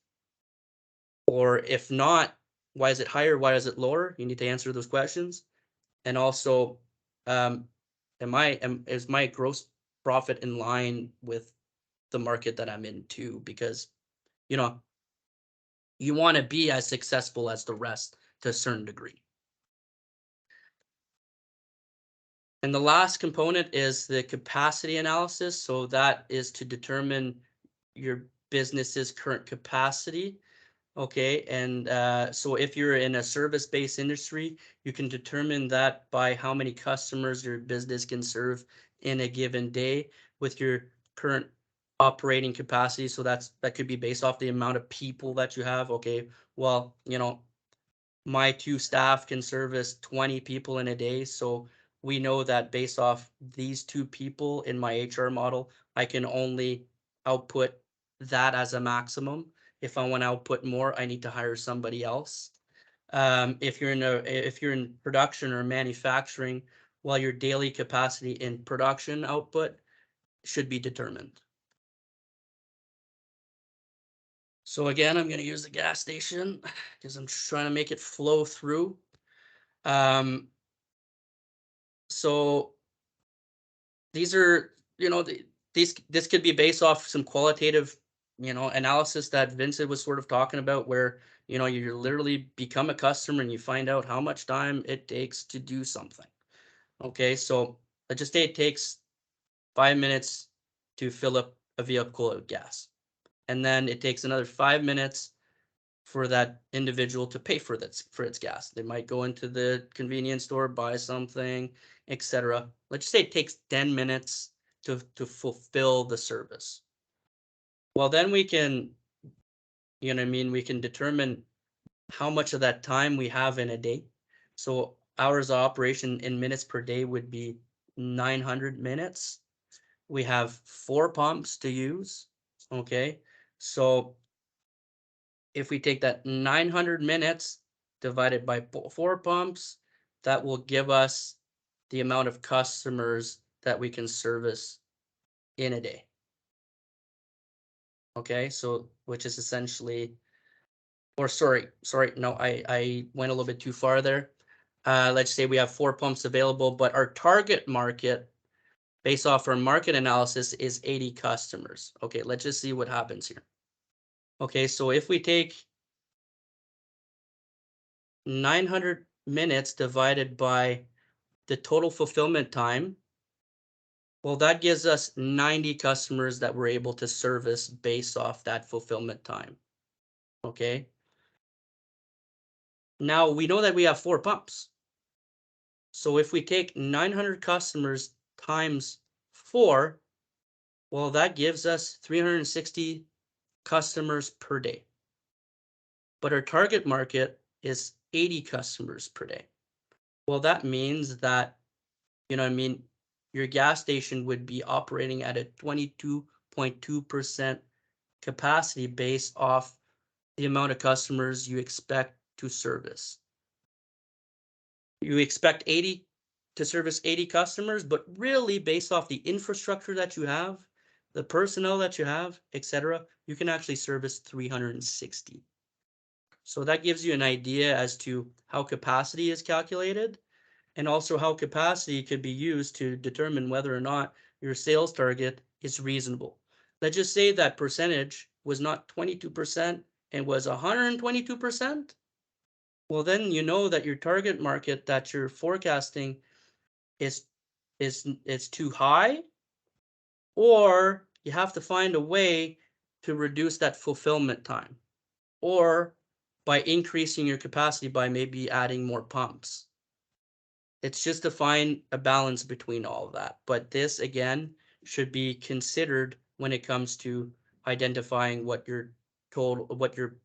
Or if not, why is it higher? Why is it lower? You need to answer those questions. And also, is my gross profit in line with the market that I'm in too? Because you want to be as successful as the rest to a certain degree. And the last component is the capacity analysis. So that is to determine your business's current capacity. Okay, and so if you're in a service-based industry, you can determine that by how many customers your business can serve in a given day with your current operating capacity. So that could be based off the amount of people that you have. Okay, well, my 2 staff can service 20 people in a day. So we know that based off these 2 people in my HR model, I can only output that as a maximum. If I want to output more, I need to hire somebody else. If you're in production or manufacturing, well, your daily capacity in production output should be determined. So again, I'm going to use the gas station because I'm just trying to make it flow through. So these are, this could be based off some qualitative, analysis that Vincent was sort of talking about, where, you literally become a customer and you find out how much time it takes to do something. Okay, so let's just say it takes 5 minutes to fill up a vehicle with gas. And then it takes another 5 minutes for that individual to pay for its gas. They might go into the convenience store, buy something, etc. Let's just say it takes 10 minutes to fulfill the service. Well, then we can, we can determine how much of that time we have in a day. So hours of operation in minutes per day would be 900 minutes. We have 4 pumps to use. Okay, so if we take that 900 minutes divided by 4 pumps, that will give us the amount of customers that we can service in a day. Okay, so which is essentially, or sorry, no, I went a little bit too far there. Let's say we have 4 pumps available, but our target market based off our market analysis is 80 customers. Okay, let's just see what happens here. Okay, so if we take 900 minutes divided by the total fulfillment time, well, that gives us 90 customers that we're able to service based off that fulfillment time. Okay. Now we know that we have 4 pumps. So if we take 900 customers times 4, well, that gives us 360 customers per day. But our target market is 80 customers per day. Well, that means that, your gas station would be operating at a 22.2% capacity based off the amount of customers you expect to service. You expect 80 to service 80 customers, but really based off the infrastructure that you have, the personnel that you have, etc., you can actually service 360. So that gives you an idea as to how capacity is calculated, and also how capacity could be used to determine whether or not your sales target is reasonable. Let's just say that percentage was not 22% and was 122%. Well, then you know that your target market that you're forecasting is too high, or you have to find a way to reduce that fulfillment time, or by increasing your capacity by maybe adding more pumps. It's just to find a balance between all of that. But this, again, should be considered when it comes to identifying what your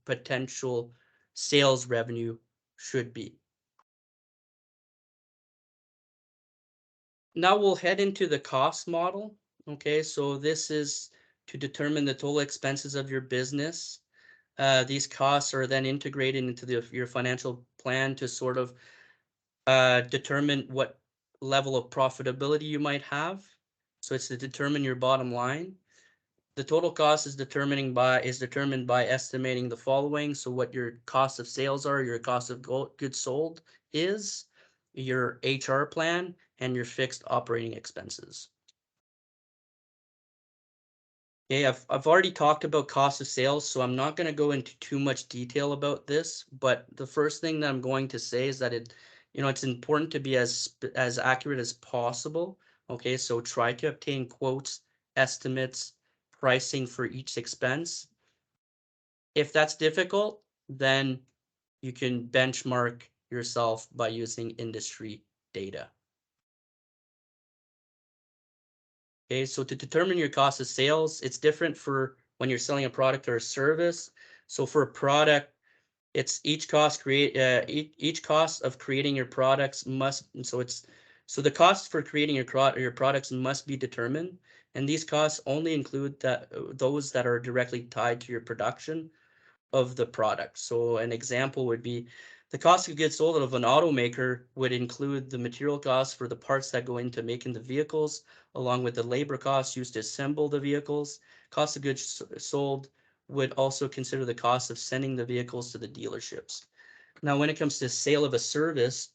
potential sales revenue should be. Now we'll head into the cost model. Okay, so this is to determine the total expenses of your business. These costs are then integrated into your financial plan to sort of determine what level of profitability you might have. So it's to determine your bottom line. The total cost is determined by estimating the following. So what your cost of sales are, your cost of goods sold is, your HR plan, and your fixed operating expenses. Okay, I've already talked about cost of sales, so I'm not going to go into too much detail about this, but the first thing that I'm going to say is that it's important to be as accurate as possible. Okay, so try to obtain quotes, estimates, pricing for each expense. If that's difficult, then you can benchmark yourself by using industry data. Okay, so to determine your cost of sales, it's different for when you're selling a product or a service. So for a product, it's each cost of creating your products so the cost for creating your products must be determined, and these costs only include those that are directly tied to your production of the product. So an example would be the cost of goods sold of an automaker would include the material costs for the parts that go into making the vehicles, along with the labor costs used to assemble the vehicles. Cost of goods sold would also consider the cost of sending the vehicles to the dealerships. Now, when it comes to sale of a service,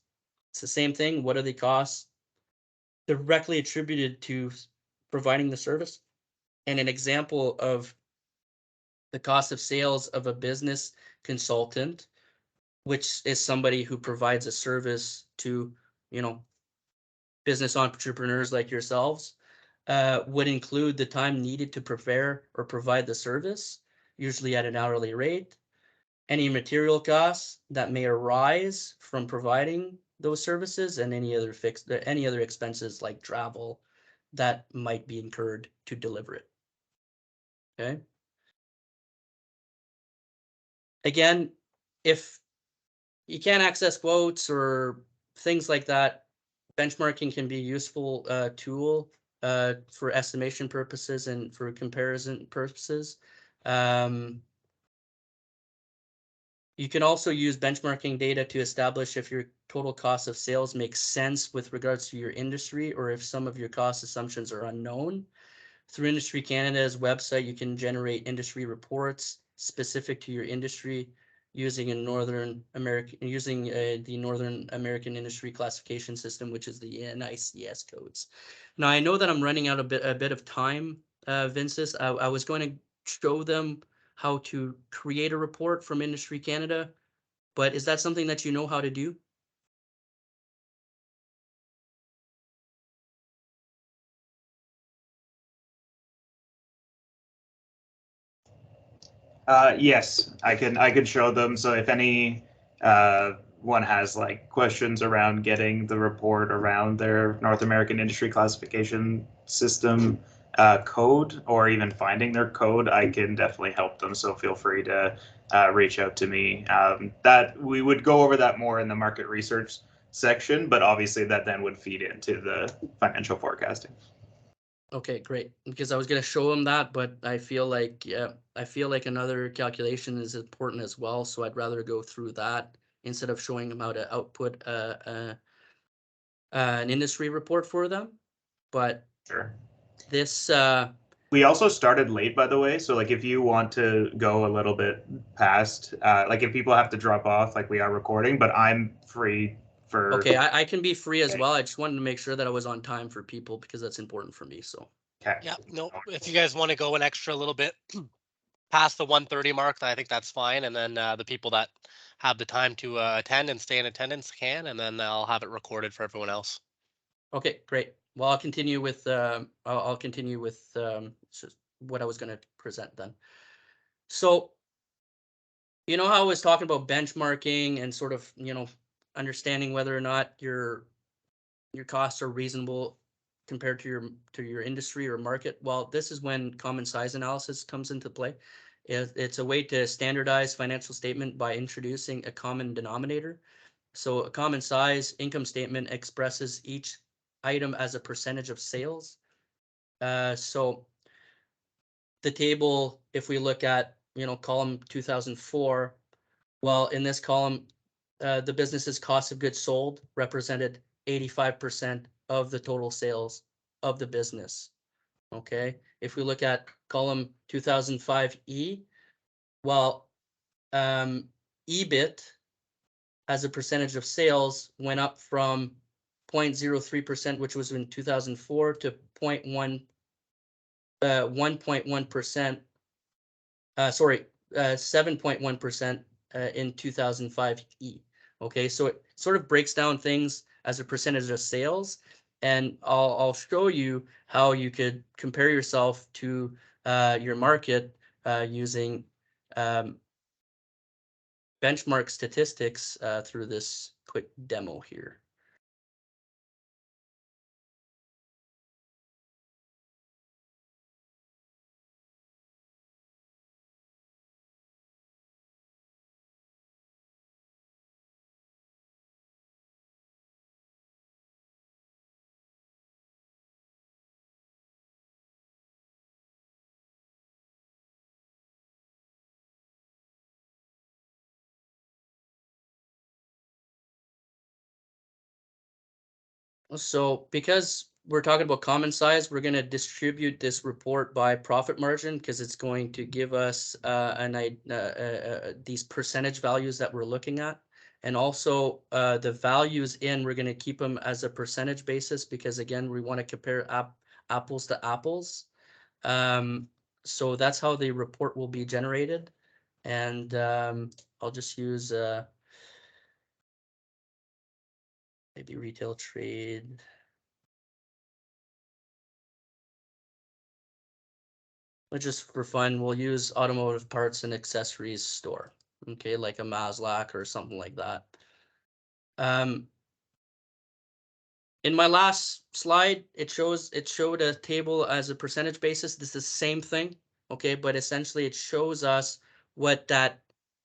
it's the same thing. What are the costs directly attributed to providing the service? And an example of the cost of sales of a business consultant, which is somebody who provides a service to, business entrepreneurs like yourselves, would include the time needed to prepare or provide the service, usually at an hourly rate. Any material costs that may arise from providing those services, and any other expenses like travel that might be incurred to deliver it. Okay. Again, if you can't access quotes or things like that, benchmarking can be a useful tool for estimation purposes and for comparison purposes. You can also use benchmarking data to establish if your total cost of sales makes sense with regards to your industry, or if some of your cost assumptions are unknown. Through Industry Canada's website, you can generate industry reports specific to your industry using the Northern American Industry Classification System, which is the NICS codes. Now, I know that I'm running out a bit of time, Vinces. I was going to show them how to create a report from Industry Canada, but is that something that you know how to do? Yes, I can show them. So if any one has like questions around getting the report around their North American Industry Classification System code, or even finding their code, I can definitely help them. So feel free to reach out to me. That we would go over that more in the market research section, but obviously that then would feed into the financial forecasting. Okay, great. Because I was going to show them that, but I feel like another calculation is important as well. So I'd rather go through that instead of showing them how to output a an industry report for them, but Sure. this We also started late, by the way. So like if you want to go a little bit past, like if people have to drop off, like we are recording, but I'm free for. okay, I can be free as Okay. well. I just wanted to make sure that I was on time for people because that's important for me. So Okay. Yeah, no, if you guys want to go an extra little bit past the 1:30 mark, I think that's fine. And then the people that have the time to attend and stay in attendance can, and then I'll have it recorded for everyone else. okay, great. Well, I'll continue with I'll continue with what I was going to present then. So, you know how I was talking about benchmarking and sort of, understanding whether or not your costs are reasonable compared to your industry or market. Well, this is when common size analysis comes into play. It's a way to standardize financial statement by introducing a common denominator. So a common size income statement expresses each item as a percentage of sales. So the table, if we look at, column 2004, well, in this column, the business's cost of goods sold represented 85% of the total sales of the business. Okay. If we look at column 2005E, well, EBIT as a percentage of sales went up from 0.03%, which was in 2004, to 1.1%. 7.1% in 2005E. Okay, so it sort of breaks down things as a percentage of sales, and I'll show you how you could compare yourself to your market using benchmark statistics through this quick demo here. So because we're talking about common size, we're going to distribute this report by profit margin because it's going to give us these percentage values that we're looking at. And also the values we're going to keep them as a percentage basis because, again, we want to compare apples to apples. So that's how the report will be generated. And I'll just use maybe retail trade. But just for fun, we'll use automotive parts and accessories store. Okay, like a Maslach or something like that. In my last slide, it showed a table as a percentage basis. This is the same thing, okay, but essentially it shows us what that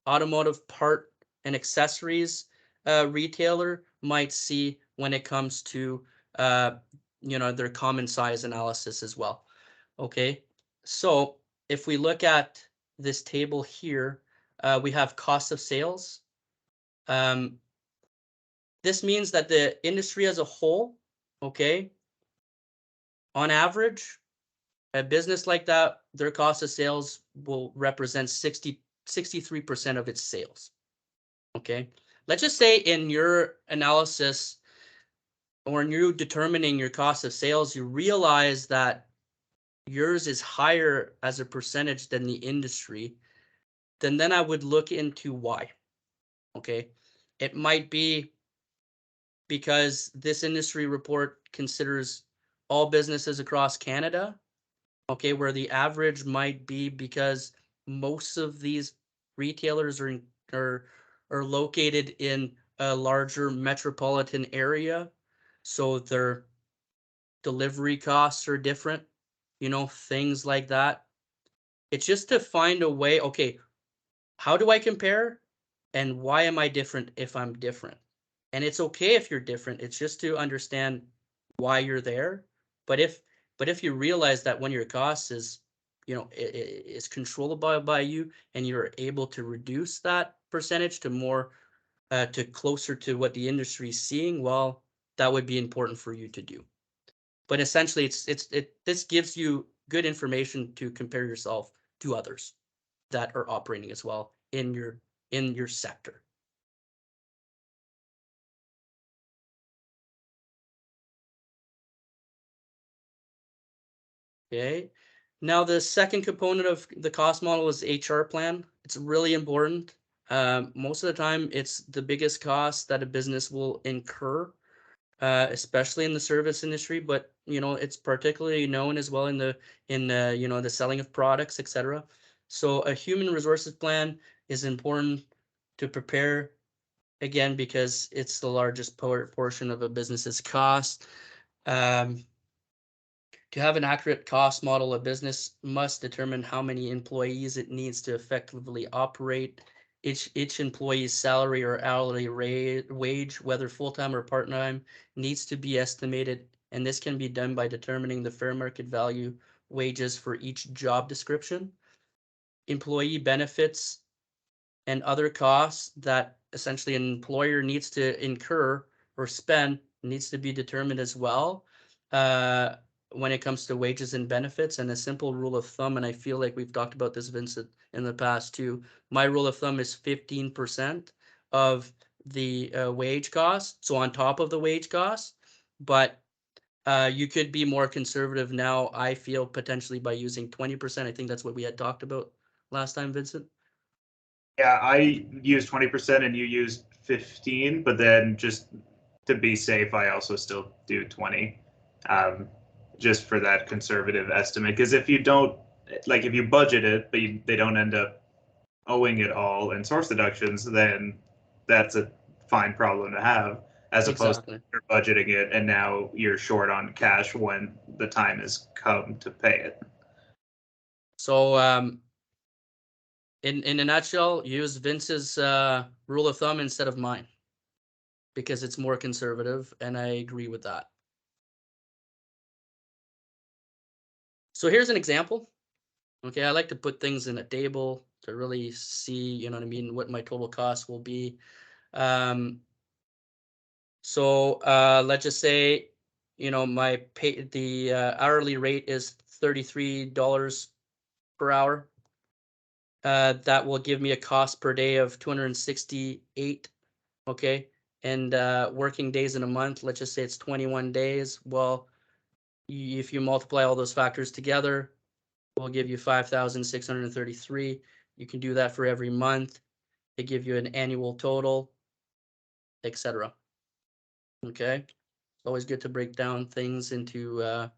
automotive part and accessories retailer might see when it comes to their common size analysis as well. Okay, so if we look at this table here, we have cost of sales. This means that the industry as a whole, okay, on average, a business like that, their cost of sales will represent 63% of its sales. Okay, let's just say in your analysis or in you determining your cost of sales, you realize that yours is higher as a percentage than the industry, then I would look into why. Okay, it might be because this industry report considers all businesses across Canada, okay, where the average might be because most of these retailers are located in a larger metropolitan area, so their delivery costs are different, things like that. It's just to find a way, okay, how do I compare and why am I different if I'm different? And it's okay if you're different. It's just to understand why you're there. But if you realize that when your cost is, is controllable by you and you're able to reduce that percentage to more to closer to what the industry is seeing, well, that would be important for you to do. But essentially, this gives you good information to compare yourself to others that are operating as well in your sector. Okay. Now the second component of the cost model is HR plan. It's really important. Most of the time, it's the biggest cost that a business will incur, especially in the service industry. But it's particularly known as well in the the selling of products, etc. So a human resources plan is important to prepare, again, because it's the largest portion of a business's cost. To have an accurate cost model, a business must determine how many employees it needs to effectively operate. Each employee's salary or hourly wage, whether full-time or part-time, needs to be estimated, and this can be done by determining the fair market value wages for each job description. Employee benefits and other costs that essentially an employer needs to incur or spend needs to be determined as well. When it comes to wages and benefits, and a simple rule of thumb, and I feel like we've talked about this, Vincent, in the past too. My rule of thumb is 15% of the wage cost, so on top of the wage cost. But you could be more conservative now, I feel, potentially by using 20%. I think that's what we had talked about last time, Vincent. Yeah, I used 20% and you used 15, but then just to be safe, I also still do 20. Just for that conservative estimate. Because if you don't, like if you budget it, but they don't end up owing it all in source deductions, then that's a fine problem to have, as opposed to you're budgeting it and now you're short on cash when the time has come to pay it. So in a nutshell, use Vince's rule of thumb instead of mine, because it's more conservative, and I agree with that. So here's an example. Okay, I like to put things in a table to really see, you know what I mean, what my total cost will be. So let's just say, my the hourly rate is $33 per hour. That will give me a cost per day of 268. Okay, and working days in a month, let's just say it's 21 days. Well, if you multiply all those factors together, will give you 5,633. You can do that for every month. They give you an annual total, etc. Okay, it's always good to break down things into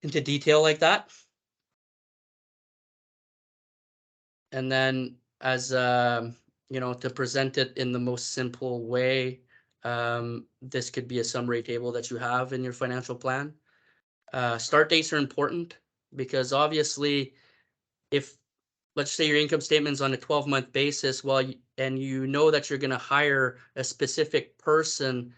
detail like that. And then, as to present it in the most simple way, this could be a summary table that you have in your financial plan. Start dates are important because obviously, if let's say your income statement's on a 12-month basis, and you know that you're going to hire a specific person,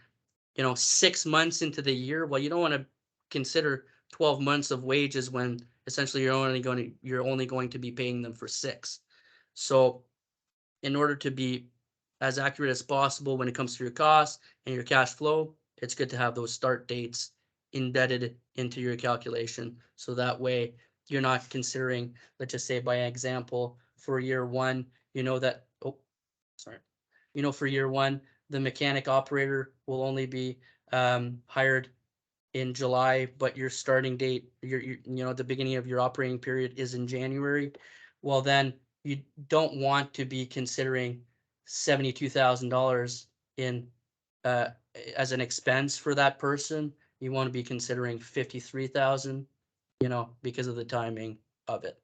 6 months into the year, well, you don't want to consider 12 months of wages when essentially you're only going to be paying them for 6. So in order to be as accurate as possible when it comes to your costs and your cash flow, it's good to have those start dates embedded into your calculation. So that way you're not considering, let's just say by example, for year one, for year one, the mechanic operator will only be hired in July, but your starting date, the beginning of your operating period is in January. Well, then you don't want to be considering $72,000 in as an expense for that person. You want to be considering 53,000, because of the timing of it.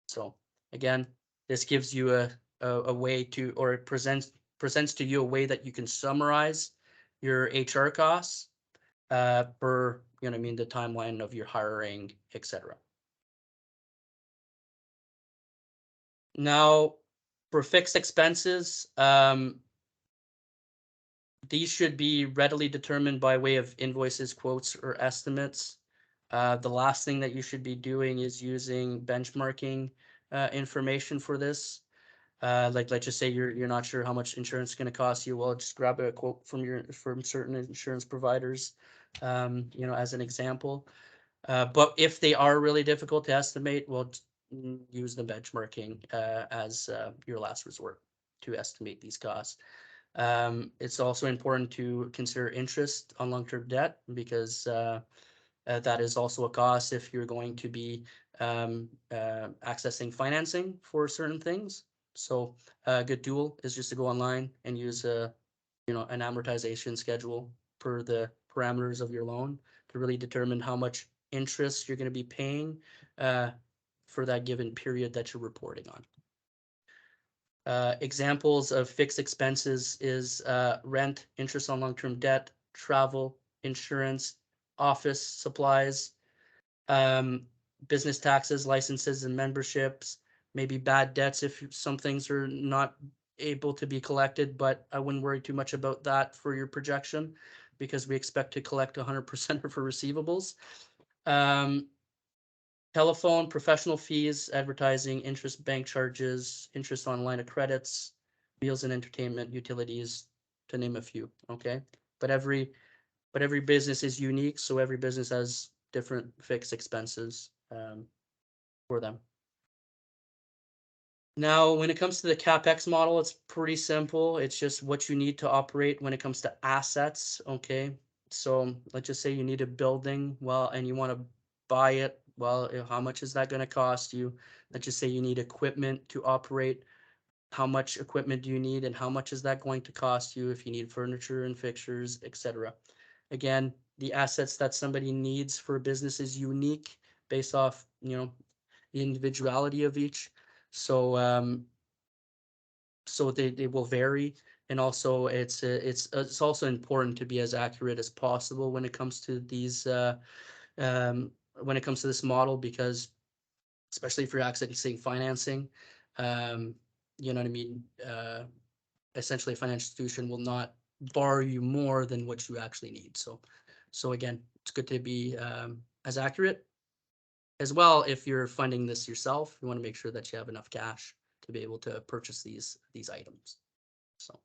So again, this gives you a way to, or it presents to you a way that you can summarize your HR costs per, the timeline of your hiring, etc. Now, for fixed expenses, these should be readily determined by way of invoices, quotes, or estimates. The last thing that you should be doing is using benchmarking information for this. Like let's just say you're not sure how much insurance is going to cost you. Well, just grab a quote from certain insurance providers, you know, as an example. But if they are really difficult to estimate, well, use the benchmarking as your last resort to estimate these costs. It's also important to consider interest on long-term debt because that is also a cost if you're going to be accessing financing for certain things. So a good tool is just to go online and use you know, an amortization schedule per the parameters of your loan to really determine how much interest you're going to be paying for that given period that you're reporting on. Examples of fixed expenses is rent, interest on long-term debt, travel, insurance, office supplies, business taxes, licenses, and memberships, maybe bad debts if some things are not able to be collected, but I wouldn't worry too much about that for your projection because we expect to collect 100% of our receivables. Telephone, professional fees, advertising, interest, bank charges, interest on line of credits, meals and entertainment, utilities, to name a few, okay? But every business is unique, so every business has different fixed expenses for them. Now, when it comes to the CapEx model, it's pretty simple. It's just what you need to operate when it comes to assets, okay? So let's just say you need a building, well, and you want to buy it. Well, how much is that going to cost you? Let's just say you need equipment to operate. How much equipment do you need and how much is that going to cost you if you need furniture and fixtures, etc. Again, the assets that somebody needs for a business is unique based off, you know, the individuality of each. So so they will vary, and also it's also important to be as accurate as possible when it comes to these when it comes to this model, because especially if you're accessing financing, you know what I mean, essentially a financial institution will not borrow you more than what you actually need. So again, it's good to be as accurate as well. If you're funding this yourself, you want to make sure that you have enough cash to be able to purchase these items. So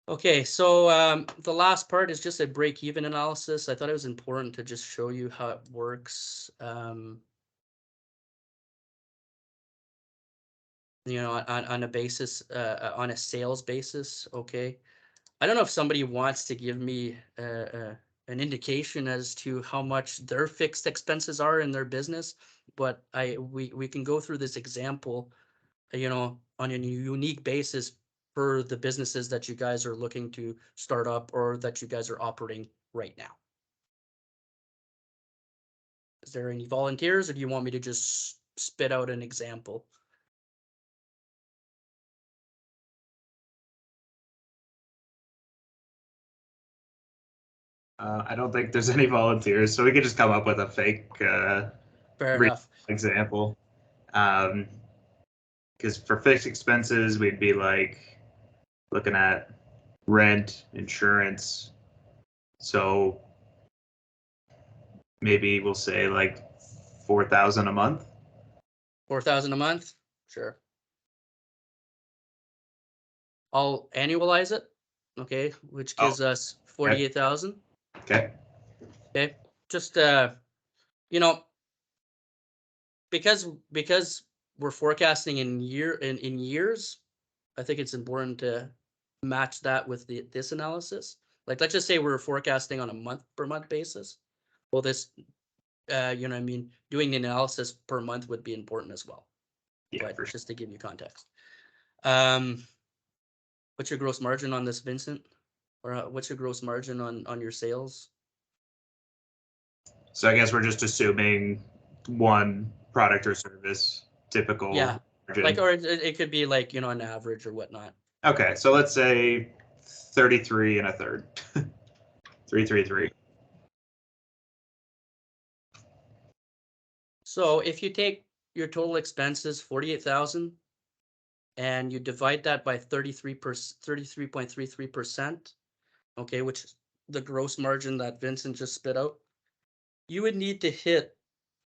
okay, so the last part is just a break-even analysis. I thought it was important to just show you how it works. You know, on a basis, on a sales basis. Okay, I don't know if somebody wants to give me an indication as to how much their fixed expenses are in their business, but we can go through this example, you know, on a unique basis for the businesses that you guys are looking to start up or that you guys are operating right now. Is there any volunteers, or do you want me to just spit out an example? I don't think there's any volunteers, so we could just come up with a fake Fair enough. example. Because for fixed expenses, we'd be like looking at rent, insurance. So maybe we'll say like 4,000 a month. 4,000 a month? Sure. I'll annualize it, okay, which gives us 48,000. Okay. Okay, just you know, because we're forecasting in years, I think it's important to match that with this analysis. Like, let's just say we're forecasting on a month per month basis. Well, this, you know what I mean, doing the analysis per month would be important as well. Yeah, but for sure. just to give you context. What's your gross margin on this, Vincent? Or what's your gross margin on your sales? So I guess we're just assuming one product or service, typical. Yeah, margin. like, or it could be like, you know, an average or whatnot. Okay, so let's say 33 and a third. 333. So if you take your total expenses, 48,000, and you divide that by 33.33%, okay, which is the gross margin that Vincent just spit out, you would need to hit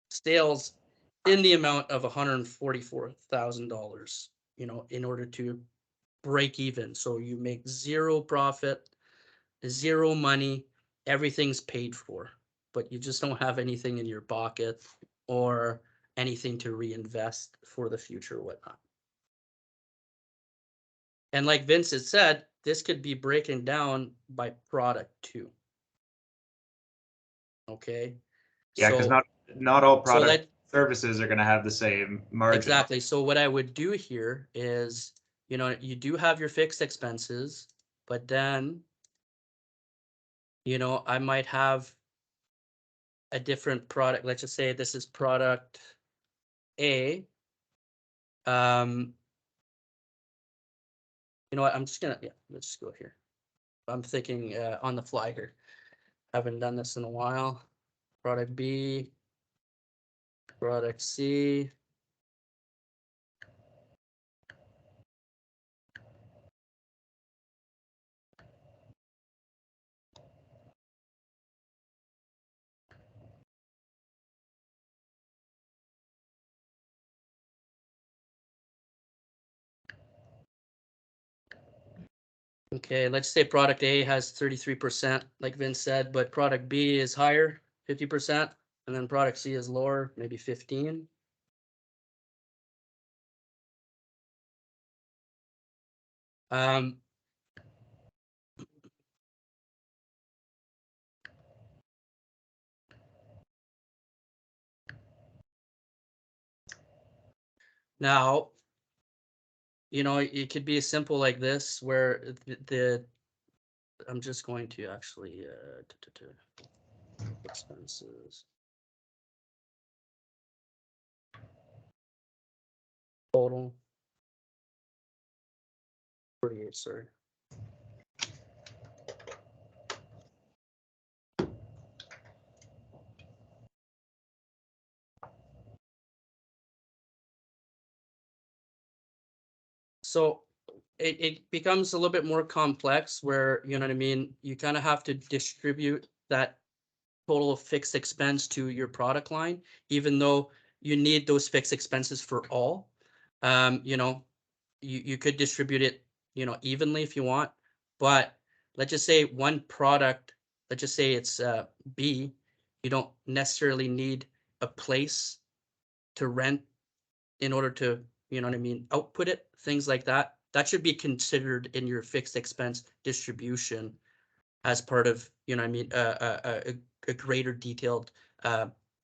sales in the amount of $144,000, you know, in order to break even. So you make zero profit, zero money, everything's paid for, but you just don't have anything in your pocket or anything to reinvest for the future or whatnot. And like Vince had said, this could be breaking down by product too. Okay. Yeah, because So- not all so product that- services are going to have the same margin. Exactly. So what I would do here is, you know, you do have your fixed expenses, but then, you know, I might have a different product. Let's just say this is product A. You know what? I'm just gonna, yeah, let's just go here. I'm thinking on the fly here. Haven't done this in a while. Product B, product C. Okay, let's say product A has 33%, like Vince said, but product B is higher, 50%, and then product C is lower, maybe 15. Now, you know, it could be as simple like this, where I'm just going to actually expenses total 48, sorry. So it becomes a little bit more complex where, you know what I mean, you kind of have to distribute that total fixed expense to your product line, even though you need those fixed expenses for all. You know, you could distribute it, you know, evenly if you want, but let's just say one product, let's just say it's B, you don't necessarily need a place to rent in order to, you know what I mean, output it, things like that. That should be considered in your fixed expense distribution as part of, you know what I mean, a greater detailed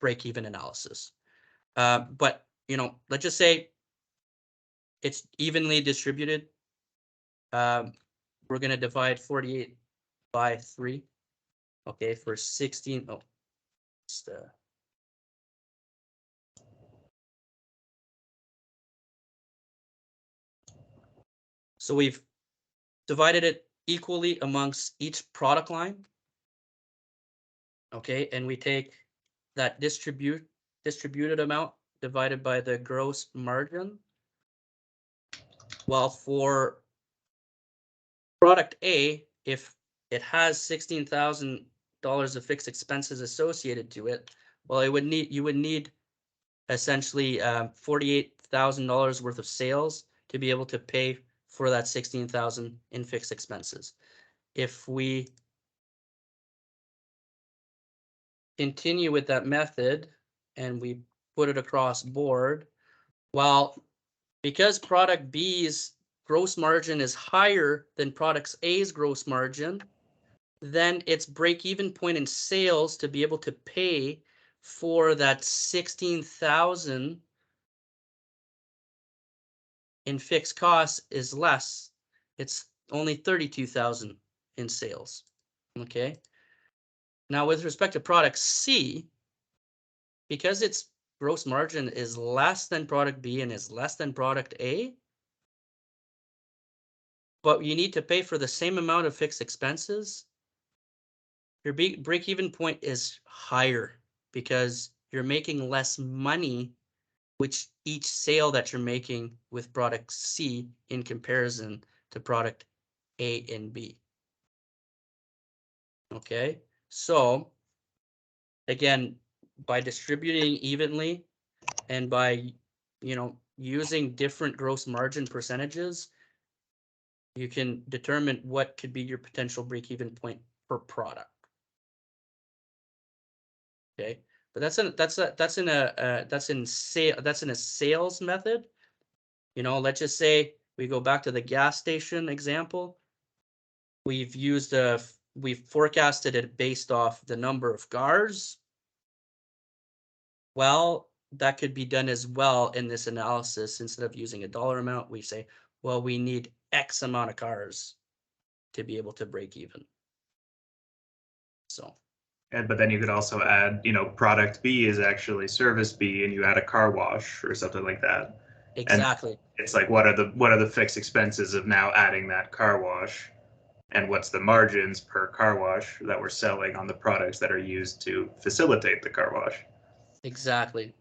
break-even analysis. But, you know, let's just say it's evenly distributed. We're going to divide 48 by 3. Okay, for 16. Oh, it's the. So we've divided it equally amongst each product line. Okay, and we take that distributed amount divided by the gross margin. While for product A, if it has $16,000 of fixed expenses associated to it, well, you would need essentially $48,000 worth of sales to be able to pay for that 16,000 in fixed expenses. If we continue with that method and we put it across board, well, because product B's gross margin is higher than product A's gross margin, then its break-even point in sales to be able to pay for that 16,000 in fixed costs is less. It's only 32,000 in sales. Okay. Now, with respect to product C, because its gross margin is less than product B and is less than product A, but you need to pay for the same amount of fixed expenses, your break-even point is higher because you're making less money which each sale that you're making with product C in comparison to product A and B. Okay, so again, by distributing evenly, And by, using different gross margin percentages, you can determine what could be your potential break-even point per product. Okay, but that's in a sales method. Let's just say we go back to the gas station example. We've forecasted it based off the number of cars. Well, that could be done as well in this analysis. Instead of using a dollar amount, we say, well, we need X amount of cars to be able to break even. So. But then you could also add, product B is actually service B, and you add a car wash or something like that. Exactly. And it's like, what are the fixed expenses of now adding that car wash, and what's the margins per car wash that we're selling on the products that are used to facilitate the car wash? Exactly.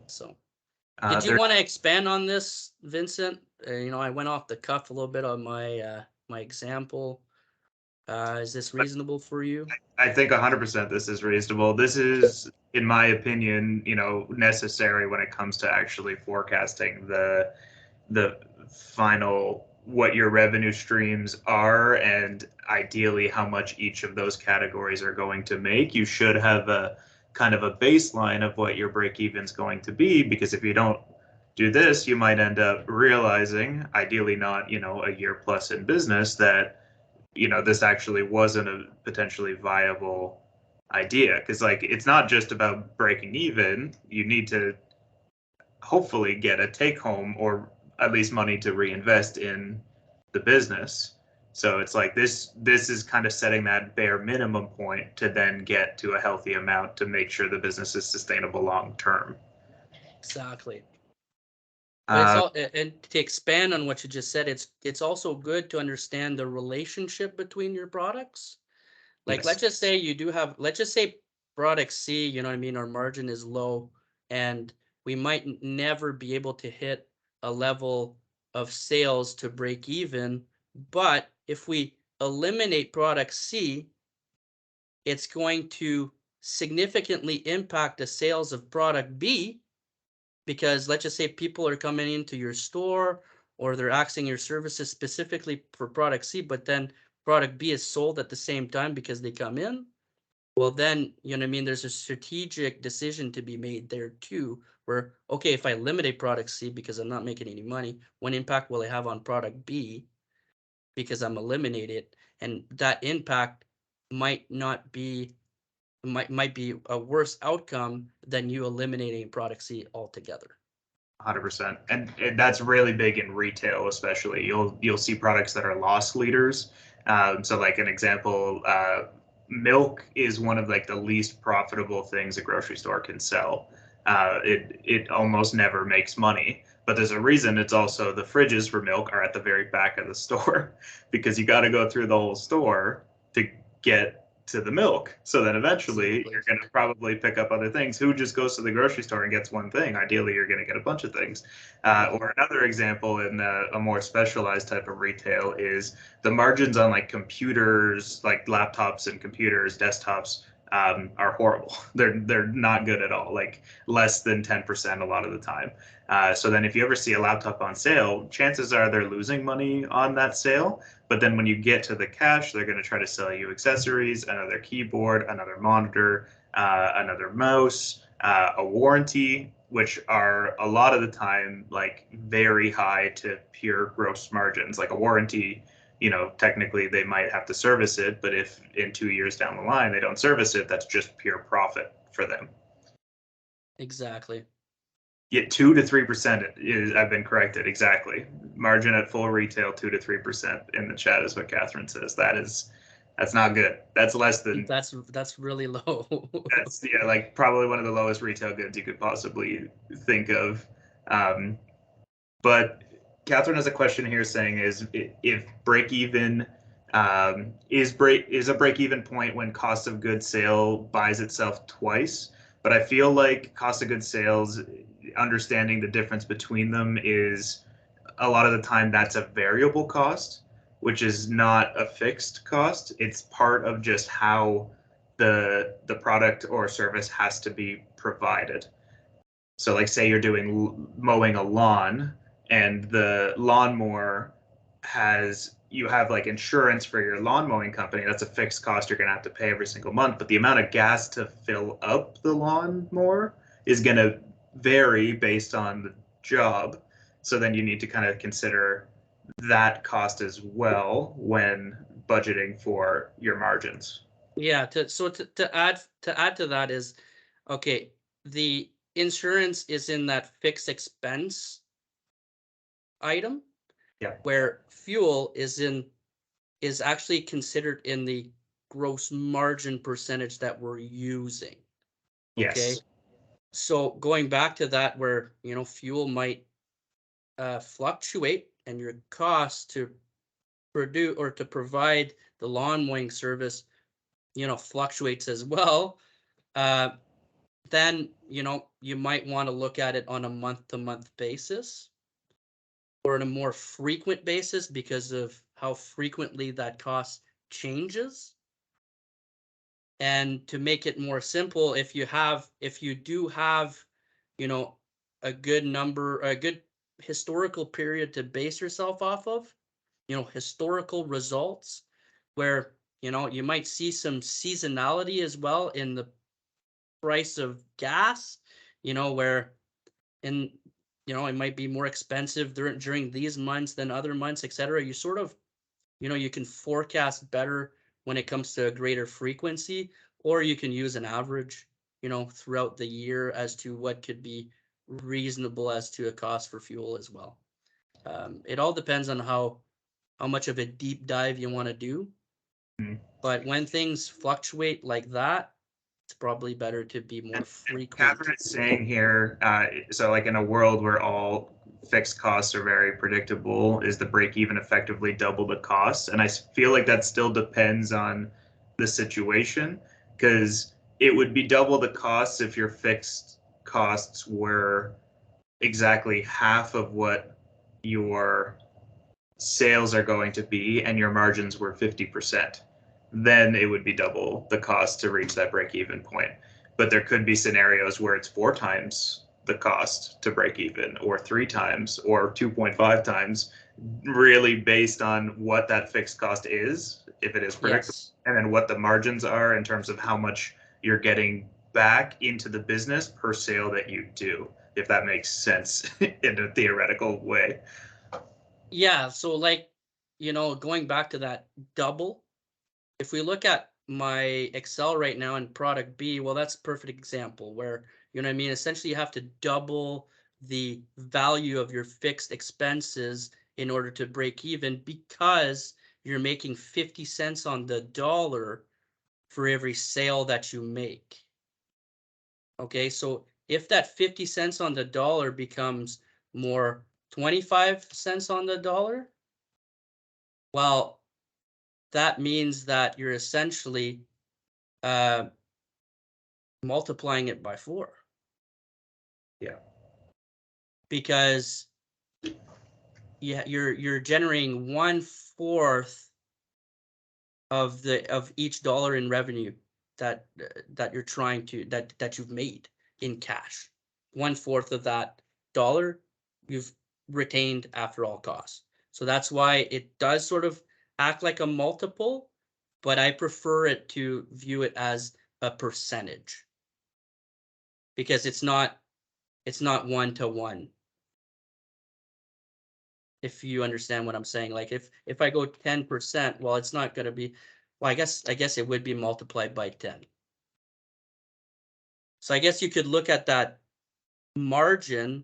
So, did you want to expand on this, Vincent? I went off the cuff a little bit on my my example. Is this reasonable for you? I think 100% this is reasonable. This is, in my opinion, necessary when it comes to actually forecasting the final, what your revenue streams are, and ideally how much each of those categories are going to make. You should have a kind of a baseline of what your break even is going to be, because if you don't do this, you might end up realizing, ideally not, a year plus in business, that this actually wasn't a potentially viable idea. Because it's not just about breaking even. You need to hopefully get a take home, or at least money to reinvest in the business. So it's like this is kind of setting that bare minimum point to then get to a healthy amount to make sure the business is sustainable long term. Exactly. But it's all, and to expand on what you just said, it's also good to understand the relationship between your products. Like, Yes. let's just say product C, our margin is low, and we might never be able to hit a level of sales to break even. But if we eliminate product C, it's going to significantly impact the sales of product B, because let's just say people are coming into your store, or they're accessing your services specifically for product C, but then product B is sold at the same time because they come in. Well, then, there's a strategic decision to be made there too, where, okay, if I eliminate product C because I'm not making any money, what impact will I have on product B because I'm eliminating it? And that impact might be a worse outcome than you eliminating product C altogether. 100%, and that's really big in retail, especially. You'll see products that are loss leaders. So, like an example, milk is one of the least profitable things a grocery store can sell. It almost never makes money, but there's a reason. It's also, the fridges for milk are at the very back of the store, because you got to go through the whole store to get to the milk. So then eventually you're going to probably pick up other things. Who just goes to the grocery store and gets one thing? Ideally, you're going to get a bunch of things. Or another example in a more specialized type of retail is the margins on computers, like laptops and computers, desktops, are horrible. They're not good at all, less than 10% a lot of the time. So then if you ever see a laptop on sale, chances are they're losing money on that sale. But then when you get to the cash, they're going to try to sell you accessories, another keyboard, another monitor, another mouse, a warranty, which are a lot of the time very high to pure gross margins. Like a warranty, technically they might have to service it, but if in 2 years down the line they don't service it, that's just pure profit for them. Exactly. Yet 2 to 3% is, I've been corrected, exactly. Margin at full retail, 2 to 3% in the chat is what Catherine says. That's not good. That's less than. That's really low. That's probably one of the lowest retail goods you could possibly think of. But Catherine has a question here saying, is if break even is a break even point when cost of goods sale buys itself twice. But I feel like cost of goods sales, understanding the difference between them, is a lot of the time that's a variable cost, which is not a fixed cost. It's part of just how the product or service has to be provided. So like say you're doing mowing a lawn and the lawnmower you have like insurance for your lawn mowing company. That's a fixed cost you're going to have to pay every single month. But the amount of gas to fill up the lawnmower is going to vary based on the job. So then you need to kind of consider that cost as well when budgeting for your margins. Yeah, to add to that is, okay, the insurance is in that fixed expense item, Yeah. where fuel is actually considered in the gross margin percentage that we're using. Okay. Yes. So going back to that, where fuel might fluctuate, and your cost to produce or to provide the lawn mowing service fluctuates as well, then you might want to look at it on a month-to-month basis or on a more frequent basis because of how frequently that cost changes. And to make it more simple, if you do have a good historical period to base yourself off of, historical results, where you might see some seasonality as well in the price of gas, where in it might be more expensive during these months than other months, etc. You sort of you can forecast better when it comes to a greater frequency, or you can use an average throughout the year as to what could be reasonable as to a cost for fuel as well. It all depends on how much of a deep dive you want to do. But when things fluctuate like that, it's probably better to be more frequent. Catherine is saying here, so like in a world where all fixed costs are very predictable, is the break even effectively double the cost? And I feel like that still depends on the situation, because it would be double the costs if your fixed costs were exactly half of what your sales are going to be and your margins were 50%. Then it would be double the cost to reach that break even point. But there could be scenarios where it's 4 times the cost to break even, or 3 times, or 2.5 times, really based on what that fixed cost is, if it is predictable, Yes. and then what the margins are in terms of how much you're getting back into the business per sale that you do, if that makes sense in a theoretical way. Yeah, so like, going back to that double, if we look at my Excel right now in product B, well, that's a perfect example where, you know what I mean? Essentially, you have to double the value of your fixed expenses in order to break even, because you're making 50 cents on the dollar for every sale that you make. Okay, so if that 50 cents on the dollar becomes more 25 cents on the dollar, well, that means that you're essentially multiplying it by 4. Yeah. Because you're generating 1/4 of each dollar in revenue that you're trying to that you've made in cash. 1/4 of that dollar you've retained after all costs. So that's why it does sort of act like a multiple, but I prefer it to view it as a percentage, because it's not 1-to-1. If you understand what I'm saying, like if I go 10%, well, it's not going to be, well, I guess it would be multiplied by 10. So I guess you could look at that margin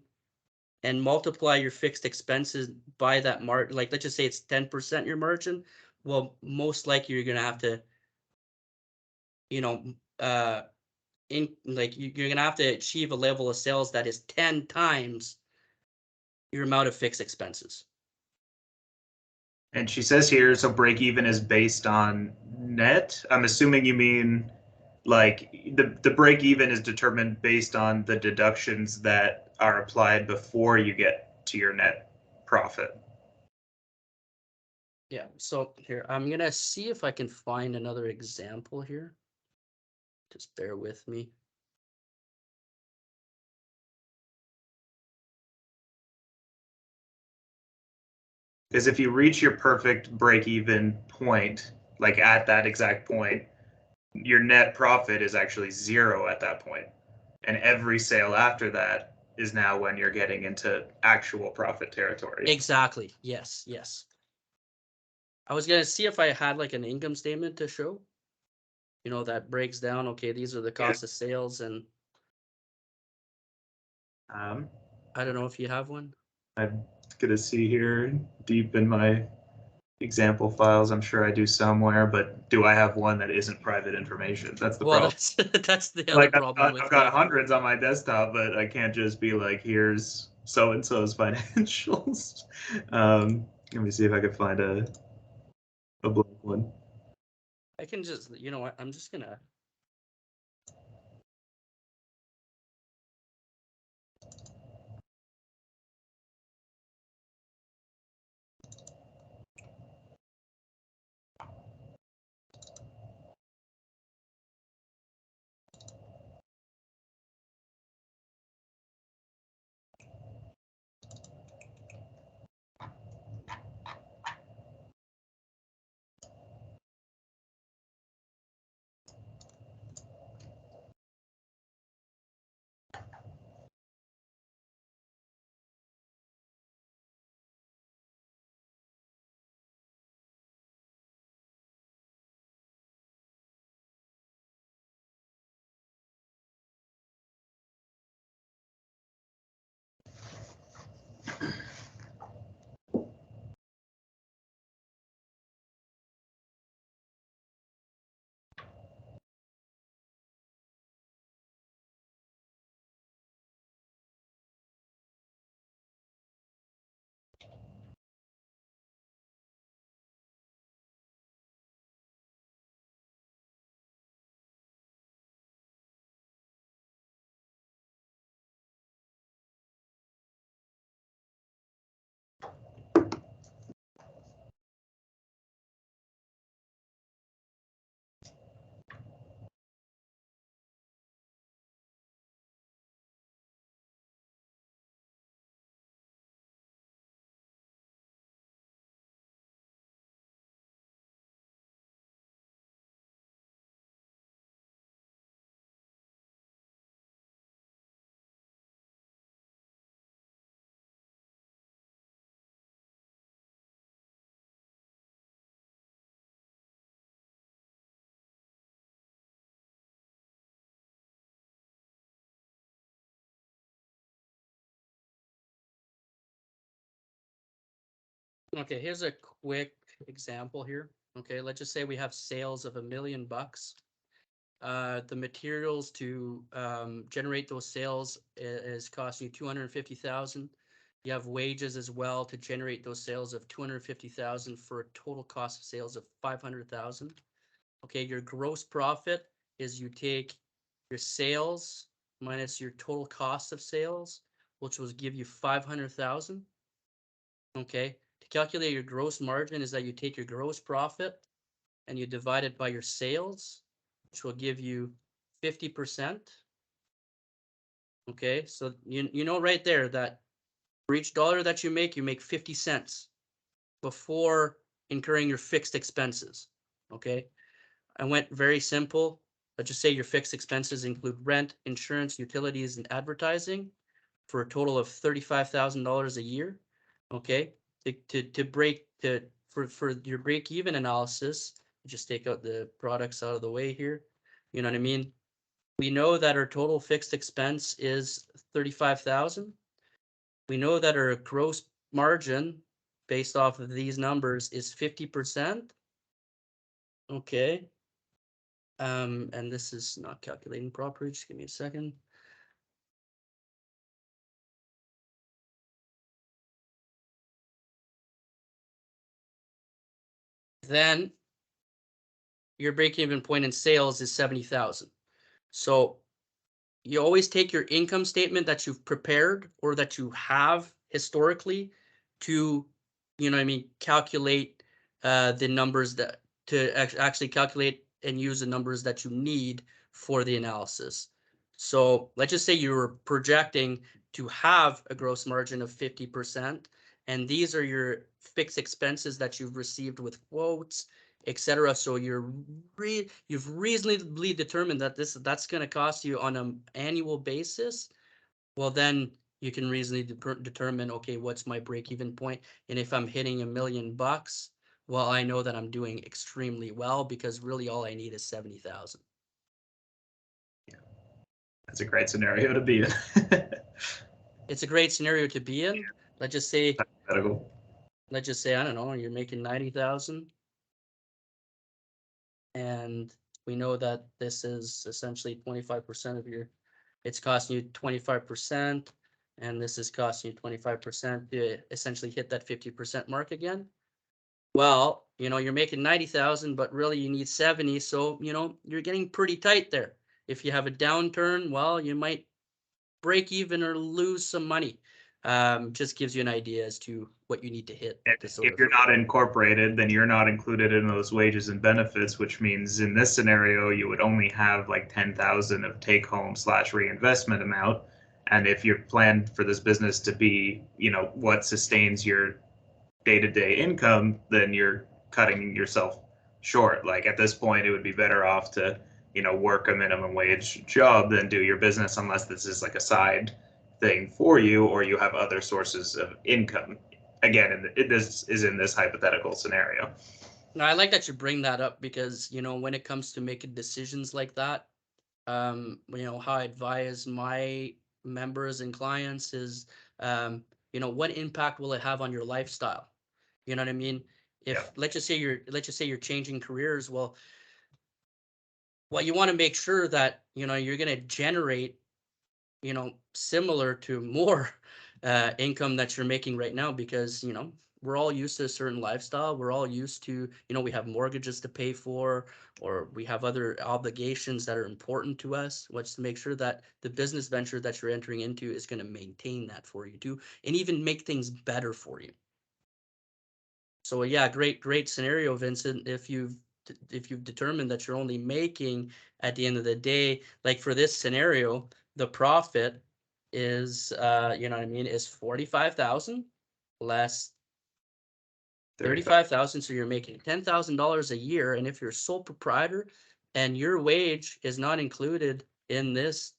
and multiply your fixed expenses by that margin. Like, let's just say it's 10% your margin. Well, most likely you're going to have to, you're going to have to achieve a level of sales that is 10 times your amount of fixed expenses. And she says here, so break even is based on net. I'm assuming you mean like the break even is determined based on the deductions that are applied before you get to your net profit. Yeah, so here, I'm going to see if I can find another example here. Just bear with me. Because if you reach your perfect break-even point, like at that exact point, your net profit is actually zero at that point. And every sale after that is now when you're getting into actual profit territory. Exactly. Yes. Yes. I was gonna see if I had like an income statement to show. You know, that breaks down. Okay, these are the cost of sales, and Um, I don't know if you have one. I'm gonna see here deep in my example files. I'm sure I do somewhere, but do I have one that isn't private information? That's the Well, problem. that's the other Like problem I've with got it. hundreds on my desktop, but I can't just be like, here's so and so's financials. Let me see if I can find a blank one. I can just, you know what? I'm just gonna. Okay, here's a quick example here. Okay, let's just say we have sales of $1 million. The materials to generate those sales is costing you 250,000. You have wages as well to generate those sales of 250,000 for a total cost of sales of 500,000. Okay, your gross profit is you take your sales minus your total cost of sales, which will give you 500,000. Okay, to calculate your gross margin is that you take your gross profit and you divide it by your sales, which will give you 50%. Okay, so you know right there that for each dollar that you make 50 cents before incurring your fixed expenses. Okay, I went very simple. Let's just say your fixed expenses include rent, insurance, utilities, and advertising for a total of $35,000 a year. Okay, for your break even analysis, just take out the products out of the way here. You know what I mean? We know that our total fixed expense is 35,000. We know that our gross margin based off of these numbers is 50%. Okay. And this is not calculating properly. Just give me a second. Then your break-even point in sales is 70,000. So you always take your income statement that you've prepared or that you have historically to, you know what I mean, calculate the numbers that to actually calculate and use the numbers that you need for the analysis. So let's just say you were projecting to have a gross margin of 50%, and these are your fixed expenses that you've received with quotes, etc. So you've reasonably determined that that's going to cost you on an annual basis. Well, then you can reasonably determine, okay, what's my break-even point? And if I'm hitting $1 million, well, I know that I'm doing extremely well, because really all I need is 70,000. That's a great scenario to be in. It's a great scenario to be in. Let's just say, Medical. I don't know, you're making 90,000. And we know that this is essentially 25% of your, it's costing you 25, and this is costing you 25% to essentially hit that 50% mark again. Well, you're making 90,000, but really you need 70. So, you're getting pretty tight there. If you have a downturn, well, you might break even or lose some money. Just gives you an idea as to what you need to hit. If you're not incorporated, then you're not included in those wages and benefits, which means in this scenario, you would only have like 10,000 of take home / reinvestment amount. And if you're planned for this business to be, what sustains your day-to-day income, then you're cutting yourself short. Like at this point, it would be better off to, work a minimum wage job than do your business, unless this is like a side thing for you, or you have other sources of income. Again, this is in this hypothetical scenario. Now, I like that you bring that up, because, when it comes to making decisions like that, how I advise my members and clients is, what impact will it have on your lifestyle? You know what I mean? If let's just say you're changing careers, well, you want to make sure that, you're going to generate, similar to more income that you're making right now, because, we're all used to a certain lifestyle. We're all used to, we have mortgages to pay for, or we have other obligations that are important to us. What's to make sure that the business venture that you're entering into is going to maintain that for you too, and even make things better for you. So yeah, great scenario, Vincent. If you've determined that you're only making, at the end of the day, like for this scenario, the profit is, is 45,000 less 35,000. So you're making $10,000 a year. And if you're a sole proprietor and your wage is not included in this,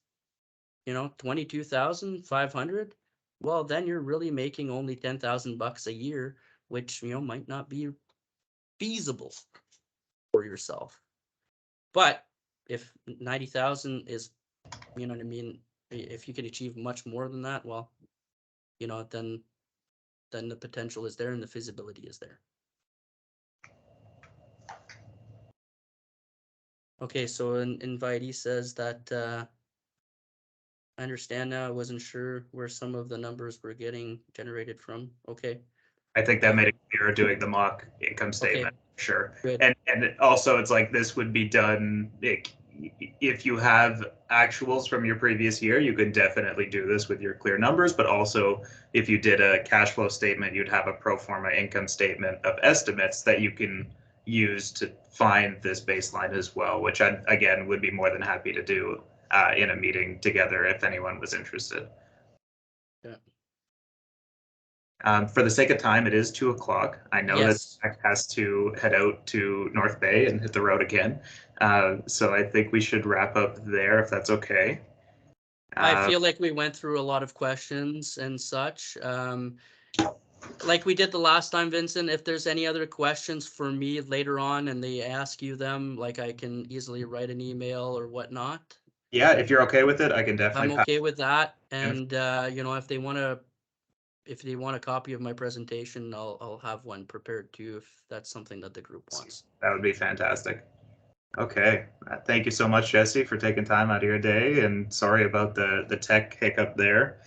22,500, well, then you're really making only $10,000 a year, which, might not be feasible for yourself. But if 90,000 is, if you can achieve much more than that, well, then the potential is there and the feasibility is there. Okay, so an invitee says that I understand now. I wasn't sure where some of the numbers were getting generated from. Okay. I think that made it clear doing the mock income statement. Okay. Sure. Good. And also it's like this would be done, if you have actuals from your previous year, you could definitely do this with your clear numbers, but also if you did a cash flow statement, you'd have a pro forma income statement of estimates that you can use to find this baseline as well, which I, again, would be more than happy to do in a meeting together if anyone was interested. Yeah. For the sake of time, it is 2:00. I know that Zach has to head out to North Bay and hit the road again. So I think we should wrap up there if that's okay. I feel like we went through a lot of questions and such. Like we did the last time, Vincent, if there's any other questions for me later on and they ask you them, like I can easily write an email or whatnot. Yeah, if you're okay with it, I can definitely. I'm okay with that. And, if they want a copy of my presentation, I'll have one prepared too, if that's something that the group wants. That would be fantastic. Okay. Thank you so much, Jesse, for taking time out of your day, and sorry about the tech hiccup there.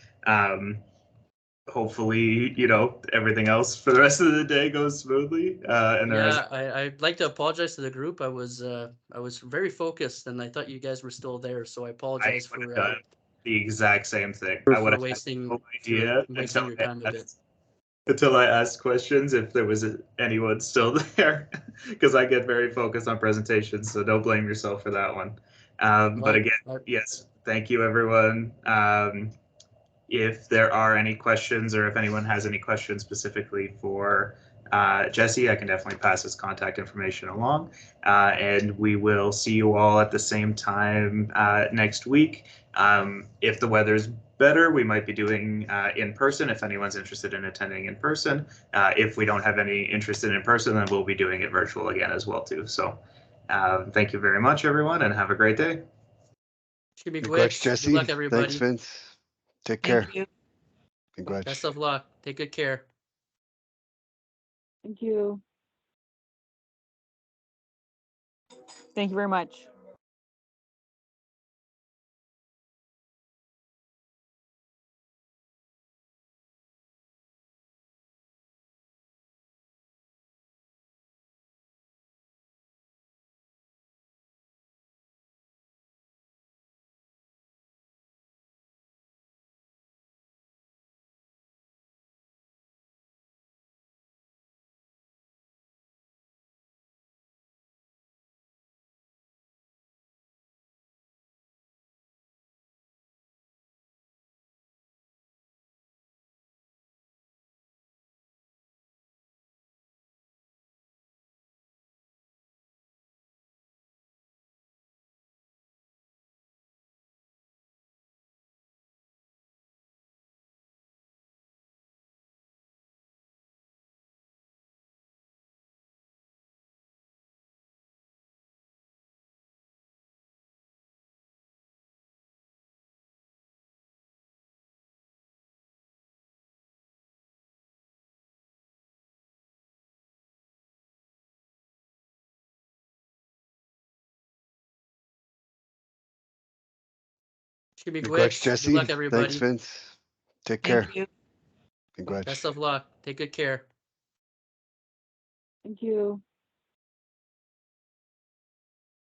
Hopefully, everything else for the rest of the day goes smoothly. I'd like to apologize to the group. I was very focused and I thought you guys were still there. So I apologize for done the exact same thing. For I would have wasting, no idea wasting your time a bit. Until I asked questions if there was anyone still there, because I get very focused on presentations, so don't blame yourself for that one. But again, yes, thank you everyone. if there are any questions, or if anyone has any questions specifically for Jesse, I can definitely pass his contact information along. And we will see you all at the same time next week. If the weather's better, we might be doing in person if anyone's interested in attending in person. If we don't have any interest in person, then we'll be doing it virtual again as well too. So thank you very much, everyone, and have a great day. Should be Congrats, quick. Jesse. Good luck, everybody. Thanks, Vince. Take care. Thank you. Congrats. Best of luck. Take good care. Thank you. Thank you very much. Should be quick. Congrats, Good Jesse. luck, everybody. Thanks, Vince. Take care. Thank you. Congrats. Best of luck. Take good care. Thank you.